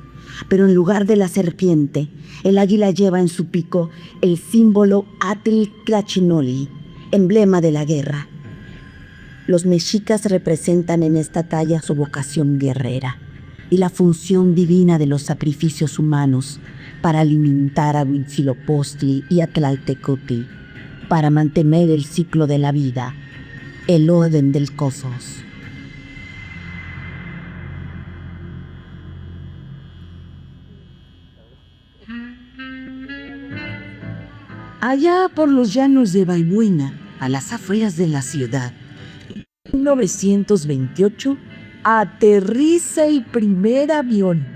pero en lugar de la serpiente, el águila lleva en su pico el símbolo Atl-Tlachinoli, emblema de la guerra. Los mexicas representan en esta talla su vocación guerrera y la función divina de los sacrificios humanos para alimentar a Huitzilopochtli y a Tlaltecutli, para mantener el ciclo de la vida, el orden del cosmos. Allá por los llanos de Balbuena, a las afueras de la ciudad, en 1928, aterriza el primer avión.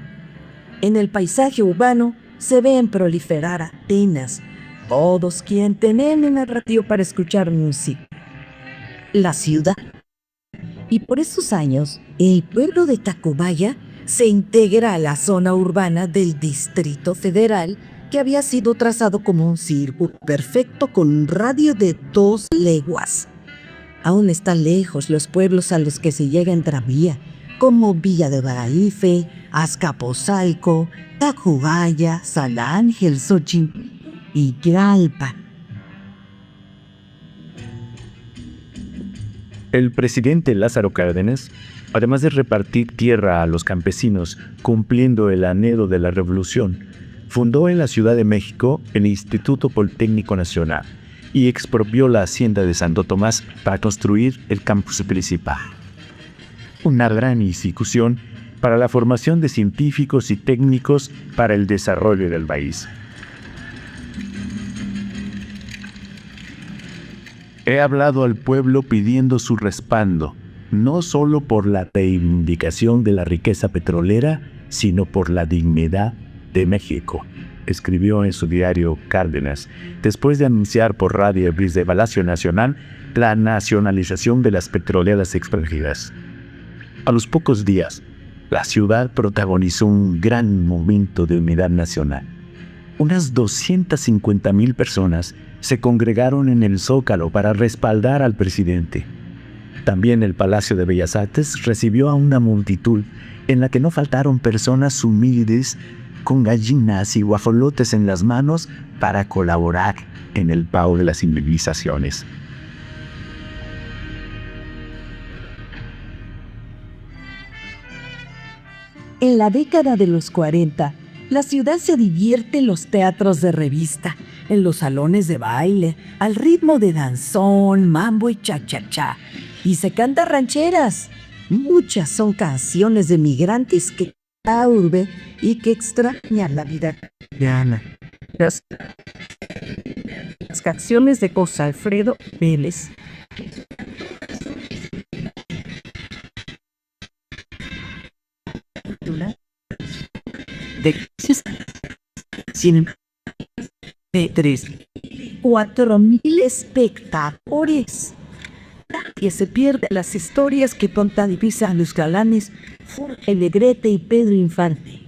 En el paisaje urbano se ven proliferar antenas, todos quienes tienen un radio para escuchar música. La ciudad. Y por esos años, el pueblo de Tacubaya se integra a la zona urbana del Distrito Federal, que había sido trazado como un círculo perfecto con un radio de 2 leguas. Aún están lejos los pueblos a los que se llega en tranvía, como Villa de Baraife, Azcapotzalco, Tacubaya, San Ángel, Xochimilco y Tlalpan. El presidente Lázaro Cárdenas, además de repartir tierra a los campesinos cumpliendo el anhelo de la revolución, fundó en la Ciudad de México el Instituto Politécnico Nacional y expropió la hacienda de Santo Tomás para construir el campus principal. Una gran institución para la formación de científicos y técnicos para el desarrollo del país. He hablado al pueblo pidiendo su respaldo, no solo por la reivindicación de la riqueza petrolera, sino por la dignidad de México, escribió en su diario Cárdenas, después de anunciar por radio desde Palacio Nacional la nacionalización de las petroleras extranjeras. A los pocos días, la ciudad protagonizó un gran momento de unidad nacional. Unas 250,000 personas se congregaron en el Zócalo para respaldar al presidente. También el Palacio de Bellas Artes recibió a una multitud en la que no faltaron personas humildes con gallinas y guajolotes en las manos para colaborar en el pago de las indemnizaciones. En la década de los 40, la ciudad se divierte en los teatros de revista, en los salones de baile, al ritmo de danzón, mambo y cha-cha-cha. Y se canta rancheras. Muchas son canciones de migrantes que la urbe y que extrañan la vida cotidiana. Las canciones de José Alfredo Vélez. De 4,000 espectadores. Nadie se pierde las historias que protagonizan los galanes Jorge Negrete y Pedro Infante.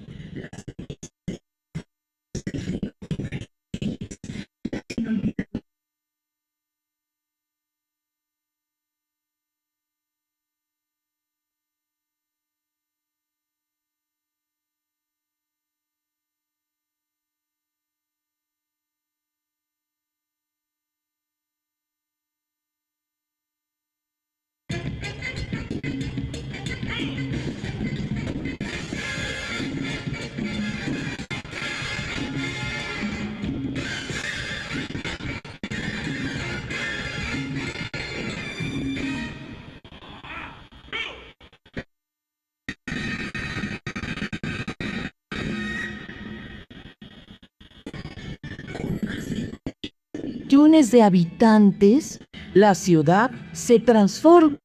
Millones de habitantes, la ciudad se transforma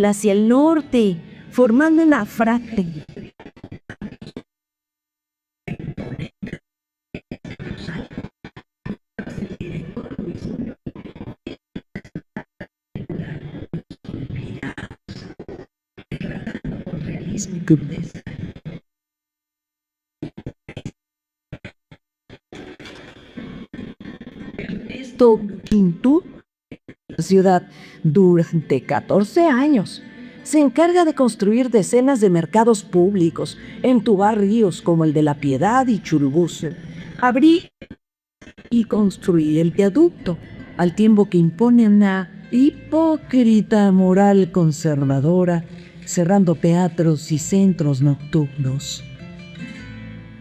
hacia el norte, formando una franja. Tintú, la ciudad, durante 14 años, se encarga de construir decenas de mercados públicos, entubar ríos como el de La Piedad y Churubusco, abrir y construir el viaducto, al tiempo que impone una hipócrita moral conservadora, cerrando teatros y centros nocturnos.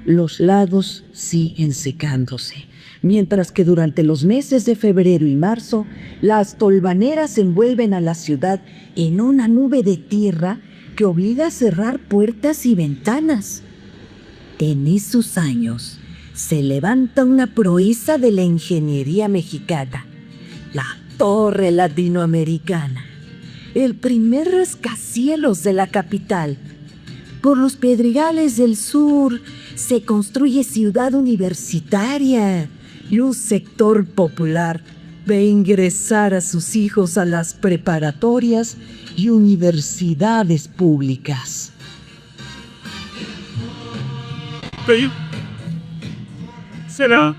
Los lagos siguen secándose, mientras que durante los meses de febrero y marzo, las tolvaneras envuelven a la ciudad en una nube de tierra que obliga a cerrar puertas y ventanas. En esos años se levanta una proeza de la ingeniería mexicana, la Torre Latinoamericana, el primer rascacielos de la capital. Por los pedregales del sur se construye Ciudad Universitaria y un sector popular ve ingresar a sus hijos a las preparatorias y universidades públicas. Pero, ¿será?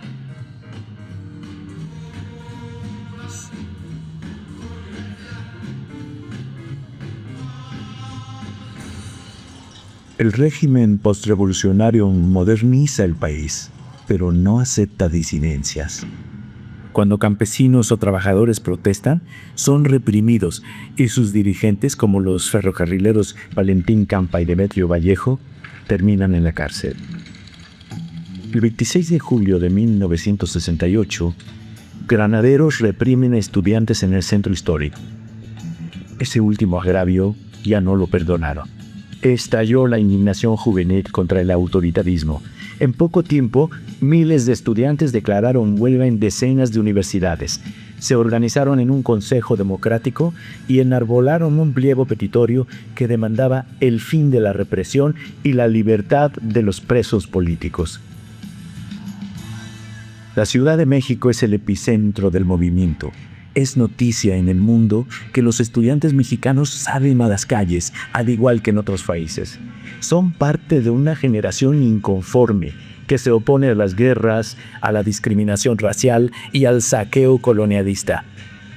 El régimen postrevolucionario moderniza el país, pero no acepta disidencias. Cuando campesinos o trabajadores protestan, son reprimidos y sus dirigentes, como los ferrocarrileros Valentín Campa y Demetrio Vallejo, terminan en la cárcel. El 26 de julio de 1968, granaderos reprimen a estudiantes en el centro histórico. Ese último agravio ya no lo perdonaron. Estalló la indignación juvenil contra el autoritarismo. En poco tiempo, miles de estudiantes declararon huelga en decenas de universidades. Se organizaron en un consejo democrático y enarbolaron un pliego petitorio que demandaba el fin de la represión y la libertad de los presos políticos. La Ciudad de México es el epicentro del movimiento. Es noticia en el mundo que los estudiantes mexicanos salen a las calles, al igual que en otros países. Son parte de una generación inconforme que se opone a las guerras, a la discriminación racial y al saqueo colonialista.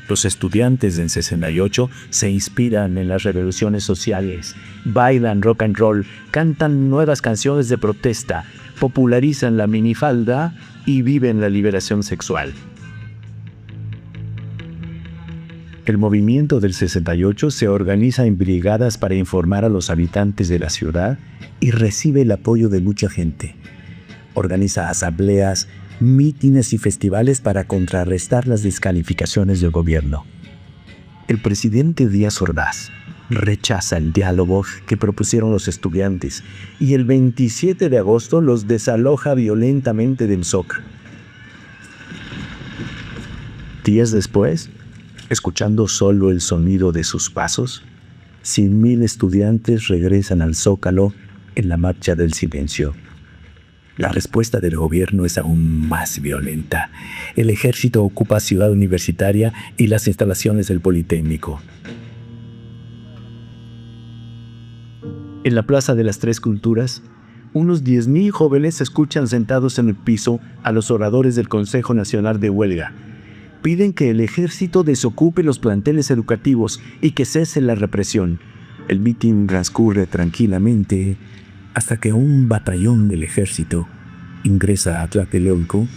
Los estudiantes en 68 se inspiran en las revoluciones sociales, bailan rock and roll, cantan nuevas canciones de protesta, popularizan la minifalda y viven la liberación sexual. El movimiento del 68 se organiza en brigadas para informar a los habitantes de la ciudad y recibe el apoyo de mucha gente. Organiza asambleas, mítines y festivales para contrarrestar las descalificaciones del gobierno. El presidente Díaz Ordaz rechaza el diálogo que propusieron los estudiantes y el 27 de agosto los desaloja violentamente del Zócalo. Días después, escuchando solo el sonido de sus pasos, 100,000 estudiantes regresan al Zócalo en la marcha del silencio. La respuesta del gobierno es aún más violenta. El ejército ocupa Ciudad Universitaria y las instalaciones del Politécnico. En la Plaza de las Tres Culturas, unos 10,000 jóvenes escuchan sentados en el piso a los oradores del Consejo Nacional de Huelga. Piden que el ejército desocupe los planteles educativos y que cese la represión. El mitin transcurre tranquilamente hasta que un batallón del ejército ingresa a Tlatelolco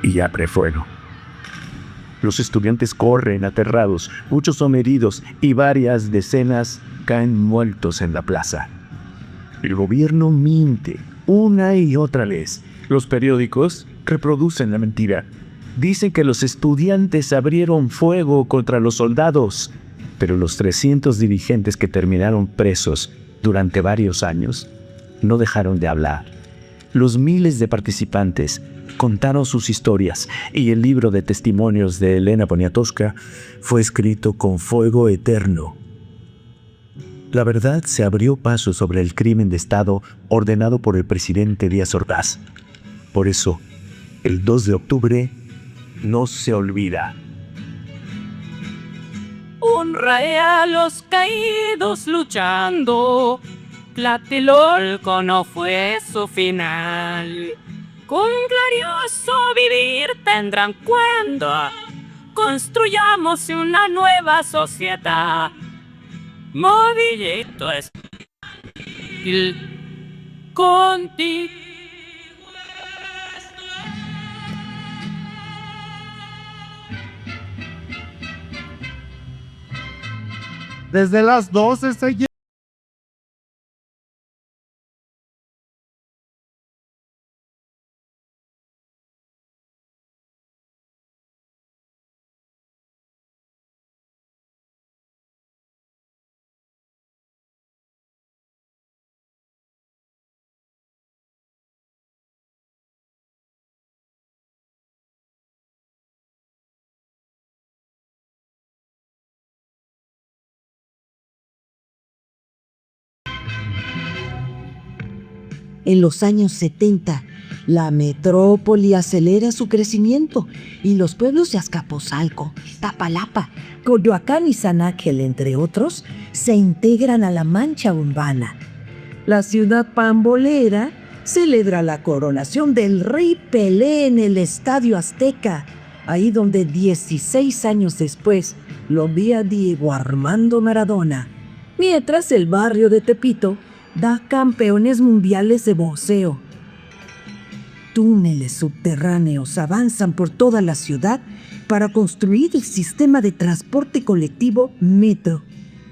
y abre fuego. Los estudiantes corren aterrados, muchos son heridos y varias decenas caen muertos en la plaza. El gobierno miente una y otra vez. Los periódicos reproducen la mentira. Dicen que los estudiantes abrieron fuego contra los soldados, pero los 300 dirigentes que terminaron presos durante varios años no dejaron de hablar. Los miles de participantes contaron sus historias y el libro de testimonios de Elena Poniatowska fue escrito con fuego eterno. La verdad se abrió paso sobre el crimen de Estado ordenado por el presidente Díaz Ordaz. Por eso, el 2 de octubre no se olvida. Honra a los caídos luchando. Tlatelolco no fue su final. Con glorioso vivir tendrán cuando construyamos una nueva sociedad. Movimiento es contigo. Desde las 12 se En los años 70, la metrópoli acelera su crecimiento y los pueblos de Azcapotzalco, Tapalapa, Coyoacán y San Ángel, entre otros, se integran a la mancha urbana. La ciudad pambolera celebra la coronación del rey Pelé en el Estadio Azteca, ahí donde 16 años después lo vía Diego Armando Maradona, mientras el barrio de Tepito da campeones mundiales de boxeo. Túneles subterráneos avanzan por toda la ciudad para construir el sistema de transporte colectivo Metro,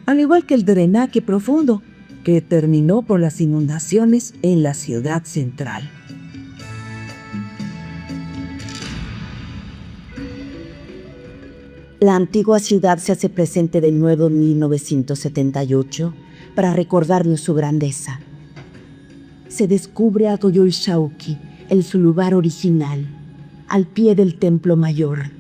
al igual que el drenaje profundo, que terminó por las inundaciones en la ciudad central. La antigua ciudad se hace presente de nuevo en 1978 para recordarnos su grandeza. Se descubre a Coyolxauhqui en su lugar original, al pie del templo mayor.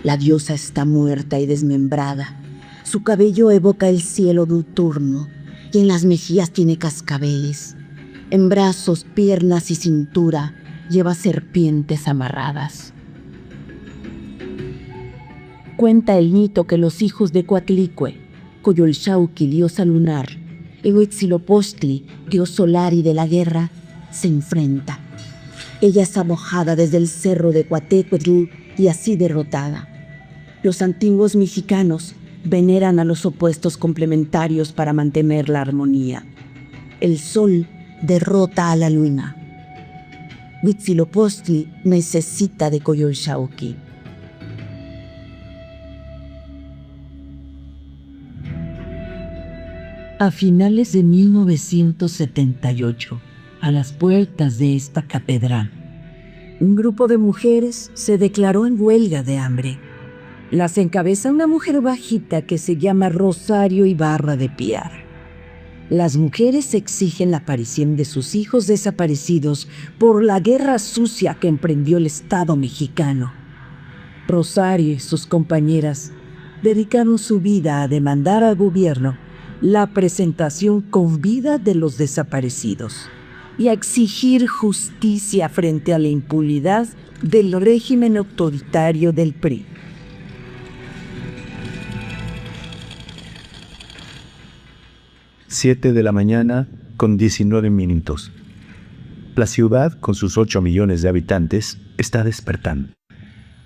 La diosa está muerta y desmembrada. Su cabello evoca el cielo nocturno y en las mejillas tiene cascabeles. En brazos, piernas y cintura lleva serpientes amarradas. Cuenta el mito que los hijos de Coatlicue, Coyolxauhqui, diosa lunar, y Huitzilopochtli, dios solar y de la guerra, se enfrentan. Ella es arrojada desde el cerro de Coatecuetl y así derrotada. Los antiguos mexicanos veneran a los opuestos complementarios para mantener la armonía. El sol derrota a la luna. Huitzilopochtli necesita de Coyolxauhqui. A finales de 1978, a las puertas de esta catedral, un grupo de mujeres se declaró en huelga de hambre. Las encabeza una mujer bajita que se llama Rosario Ibarra de Piar. Las mujeres exigen la aparición de sus hijos desaparecidos por la guerra sucia que emprendió el Estado mexicano. Rosario y sus compañeras dedicaron su vida a demandar al gobierno la presentación con vida de los desaparecidos y a exigir justicia frente a la impunidad del régimen autoritario del PRI. Siete de la mañana con 19 minutos. La ciudad, con sus 8 millones de habitantes, está despertando.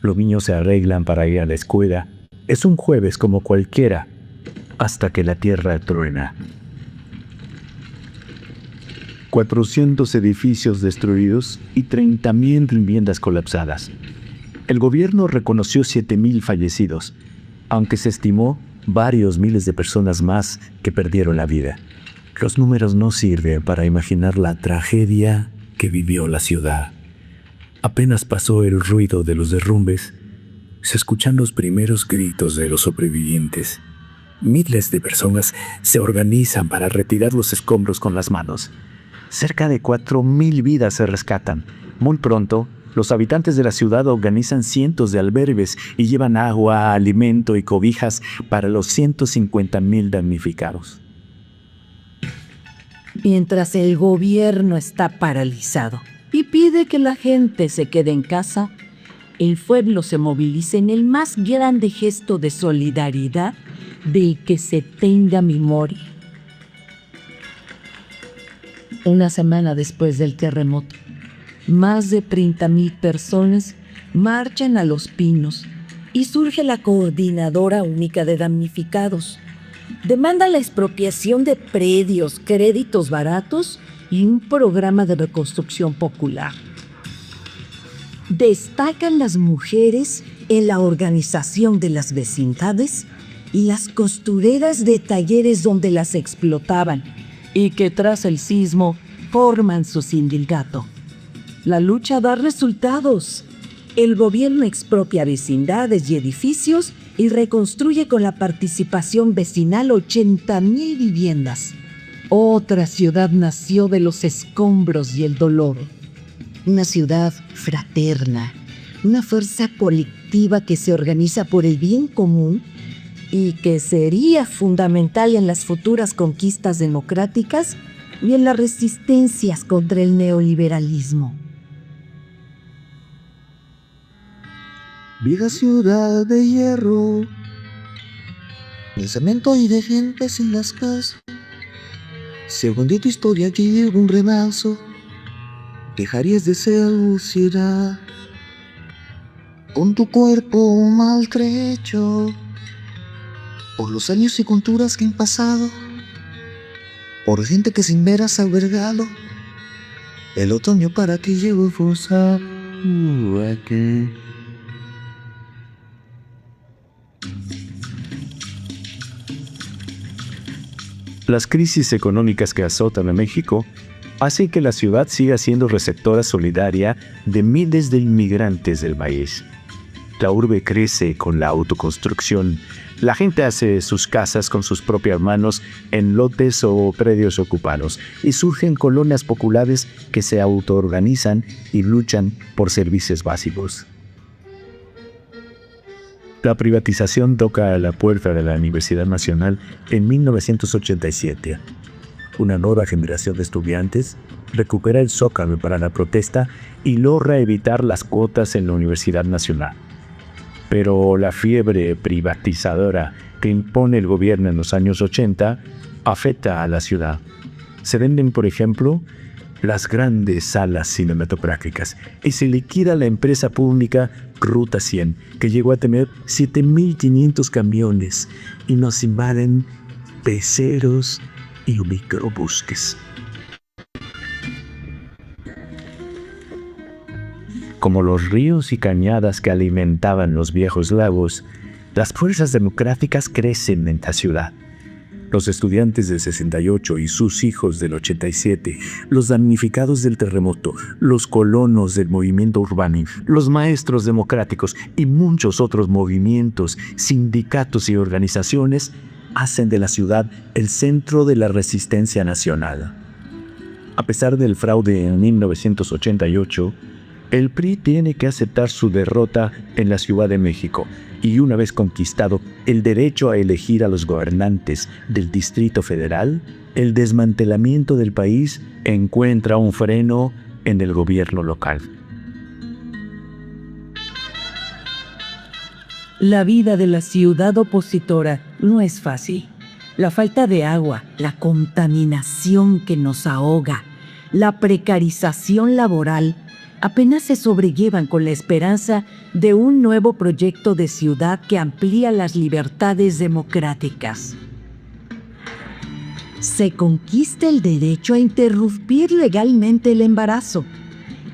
Los niños se arreglan para ir a la escuela. Es un jueves como cualquiera, hasta que la tierra truena. 400 edificios destruidos y 30.000 viviendas colapsadas. El gobierno reconoció 7.000 fallecidos, aunque se estimó varios miles de personas más que perdieron la vida. Los números no sirven para imaginar la tragedia que vivió la ciudad. Apenas pasó el ruido de los derrumbes, se escuchan los primeros gritos de los sobrevivientes. Miles de personas se organizan para retirar los escombros con las manos. Cerca de 4.000 vidas se rescatan. Muy pronto, los habitantes de la ciudad organizan cientos de albergues y llevan agua, alimento y cobijas para los 150.000 damnificados. Mientras el gobierno está paralizado y pide que la gente se quede en casa, el pueblo se moviliza en el más grande gesto de solidaridad del que se tenga memoria. Una semana después del terremoto, más de 30.000 personas marchan a Los Pinos y surge la Coordinadora Única de Damnificados. Demanda la expropiación de predios, créditos baratos y un programa de reconstrucción popular. Destacan las mujeres en la organización de las vecindades y las costureras de talleres donde las explotaban y que tras el sismo forman su sindicato. La lucha da resultados. El gobierno expropia vecindades y edificios y reconstruye con la participación vecinal 80.000 viviendas. Otra ciudad nació de los escombros y el dolor. Una ciudad fraterna, una fuerza colectiva que se organiza por el bien común y que sería fundamental en las futuras conquistas democráticas y en las resistencias contra el neoliberalismo. Vieja ciudad de hierro, de cemento y de gente sin las casas. Si algún día tu historia llega un rebalso, dejarías de ser ciudad. Con tu cuerpo maltrecho por los años y culturas que han pasado, por gente que sin ver has albergado el otoño para que llegue forzado aquí. Las crisis económicas que azotan a México hacen que la ciudad siga siendo receptora solidaria de miles de inmigrantes del país. La urbe crece con la autoconstrucción. La gente hace sus casas con sus propias manos en lotes o predios ocupados y surgen colonias populares que se autoorganizan y luchan por servicios básicos. La privatización toca a la puerta de la Universidad Nacional en 1987. Una nueva generación de estudiantes recupera el Zócalo para la protesta y logra evitar las cuotas en la Universidad Nacional. Pero la fiebre privatizadora que impone el gobierno en los años 80 afecta a la ciudad. Se venden, por ejemplo, las grandes salas cinematográficas y se liquida la empresa pública Ruta 100, que llegó a tener 7.500 camiones, y nos invaden peceros y microbusques. Como los ríos y cañadas que alimentaban los viejos lagos, las fuerzas democráticas crecen en la ciudad. Los estudiantes del 68 y sus hijos del 87, los damnificados del terremoto, los colonos del movimiento urbano, los maestros democráticos y muchos otros movimientos, sindicatos y organizaciones hacen de la ciudad el centro de la resistencia nacional. A pesar del fraude en 1988, el PRI tiene que aceptar su derrota en la Ciudad de México y, una vez conquistado el derecho a elegir a los gobernantes del Distrito Federal, el desmantelamiento del país encuentra un freno en el gobierno local. La vida de la ciudad opositora no es fácil. La falta de agua, la contaminación que nos ahoga, la precarización laboral apenas se sobrellevan con la esperanza de un nuevo proyecto de ciudad que amplía las libertades democráticas. Se conquista el derecho a interrumpir legalmente el embarazo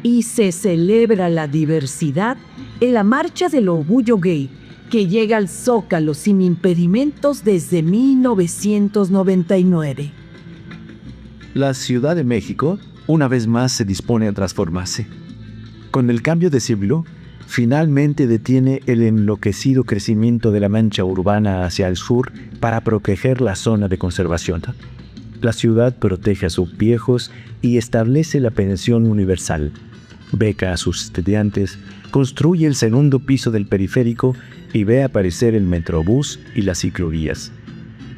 y se celebra la diversidad en la Marcha del Orgullo Gay, que llega al Zócalo sin impedimentos desde 1999. La Ciudad de México, una vez más, se dispone a transformarse. Con el cambio de siglo, finalmente detiene el enloquecido crecimiento de la mancha urbana hacia el sur para proteger la zona de conservación. La ciudad protege a sus viejos y establece la pensión universal, beca a sus estudiantes, construye el segundo piso del periférico y ve aparecer el metrobús y las ciclovías.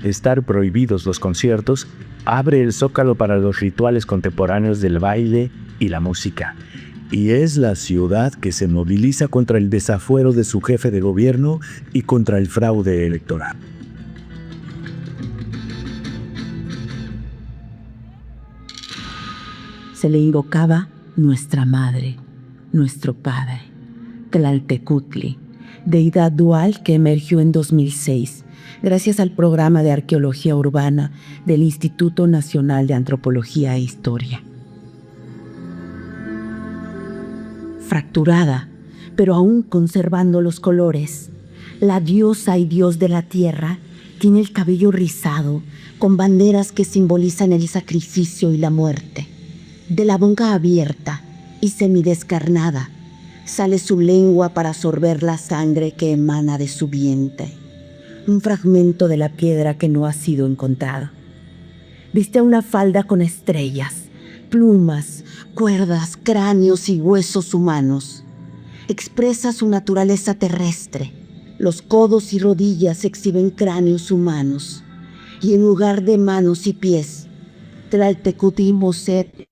Estar prohibidos los conciertos, abre el Zócalo para los rituales contemporáneos del baile y la música. Y es la ciudad que se moviliza contra el desafuero de su jefe de gobierno y contra el fraude electoral. Se le invocaba nuestra madre, nuestro padre, Tlaltecutli, deidad dual que emergió en 2006 gracias al programa de arqueología urbana del Instituto Nacional de Antropología e Historia. Fracturada, pero aún conservando los colores, la diosa y dios de la tierra tiene el cabello rizado con banderas que simbolizan el sacrificio y la muerte. De la boca abierta y semidescarnada sale su lengua para sorber la sangre que emana de su vientre, un fragmento de la piedra que no ha sido encontrado. Viste una falda con estrellas, plumas, cuerdas, cráneos y huesos humanos. Expresa su naturaleza terrestre. Los codos y rodillas exhiben cráneos humanos y en lugar de manos y pies, Tlaltecutli Moset.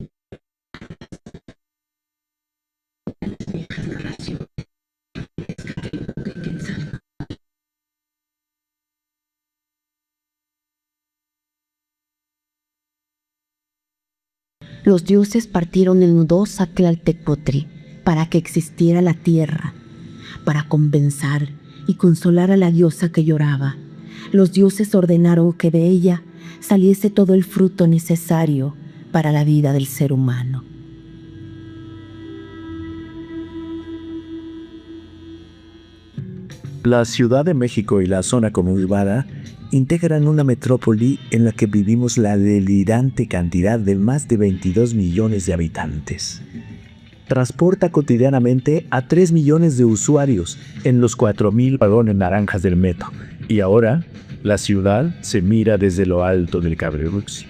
Los dioses partieron en dos a Tlaltecutli para que existiera la tierra, para compensar y consolar a la diosa que lloraba. Los dioses ordenaron que de ella saliese todo el fruto necesario para la vida del ser humano. La Ciudad de México y la zona conurbada integran una metrópoli en la que vivimos la delirante cantidad de más de 22 millones de habitantes. Transporta cotidianamente a 3 millones de usuarios en los 4.000 vagones naranjas del metro. Y ahora, la ciudad se mira desde lo alto del Cabrerux.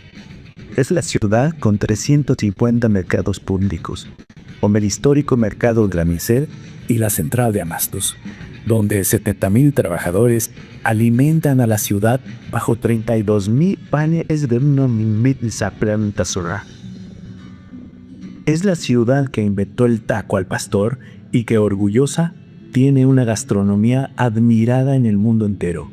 Es la ciudad con 350 mercados públicos, como el histórico mercado Granicer y la central de Amastos, donde 70.000 trabajadores alimentan a la ciudad bajo 32.000 panes de una inmensa planta solar. Es la ciudad que inventó el taco al pastor y que, orgullosa, tiene una gastronomía admirada en el mundo entero.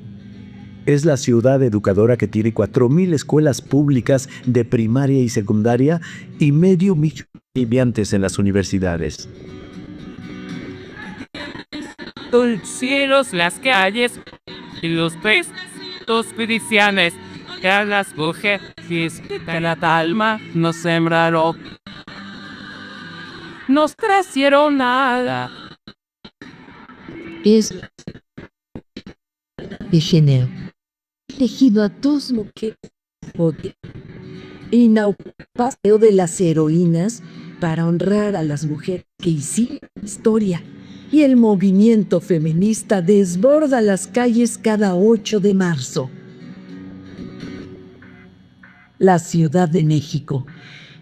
Es la ciudad educadora que tiene 4.000 escuelas públicas de primaria y secundaria y medio millón de estudiantes en las universidades. Los cielos, las calles y los pestos pericianes que a las mujeres que la alma nos sembraron. Nos trajeron nada. Es de género, tejido a todos lo que y no paseo de las heroínas para honrar a las mujeres que hicieron historia. Y el movimiento feminista desborda las calles cada 8 de marzo. La Ciudad de México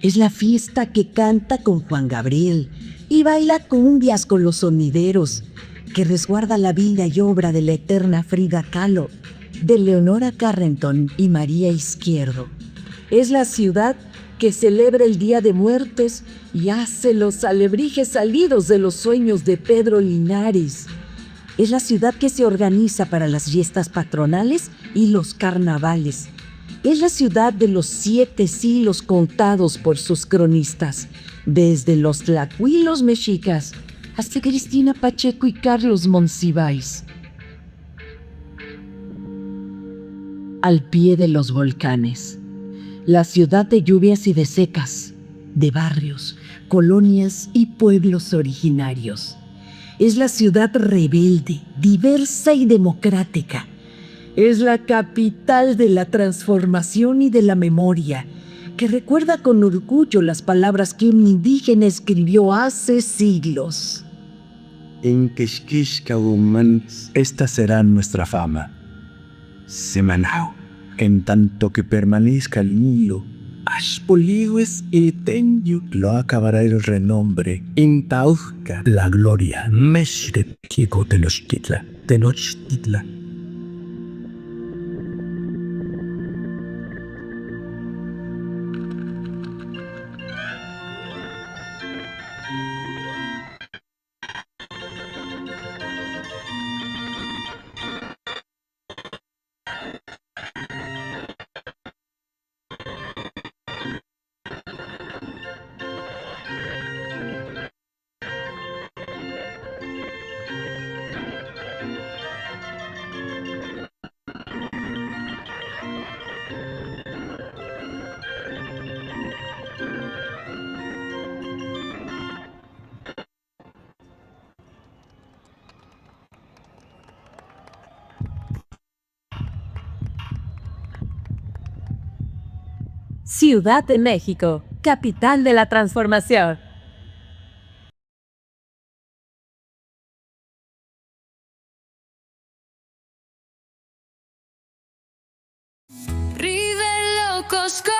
es la fiesta que canta con Juan Gabriel y baila cumbias con los sonideros, que resguarda la vida y obra de la eterna Frida Kahlo, de Leonora Carrington y María Izquierdo. Es la ciudad que celebra el Día de Muertos y hace los alebrijes salidos de los sueños de Pedro Linares. Es la ciudad que se organiza para las fiestas patronales y los carnavales. Es la ciudad de los 7 siglos contados por sus cronistas, desde los tlacuilos mexicas hasta Cristina Pacheco y Carlos Monsiváis. Al pie de los volcanes, la ciudad de lluvias y de secas, de barrios, colonias y pueblos originarios. Es la ciudad rebelde, diversa y democrática. Es la capital de la transformación y de la memoria, que recuerda con orgullo las palabras que un indígena escribió hace siglos. En Quixquixcahuman, Esta será nuestra fama. Semanao, En tanto que permanezca el Nilo, Ashpoliwes y Tenyu, lo acabará el renombre, Intauca, la gloria. Meshte, Kiko Tenochtitlan. Tenochtitlan. Ciudad de México, capital de la transformación. Rivelo Cosco.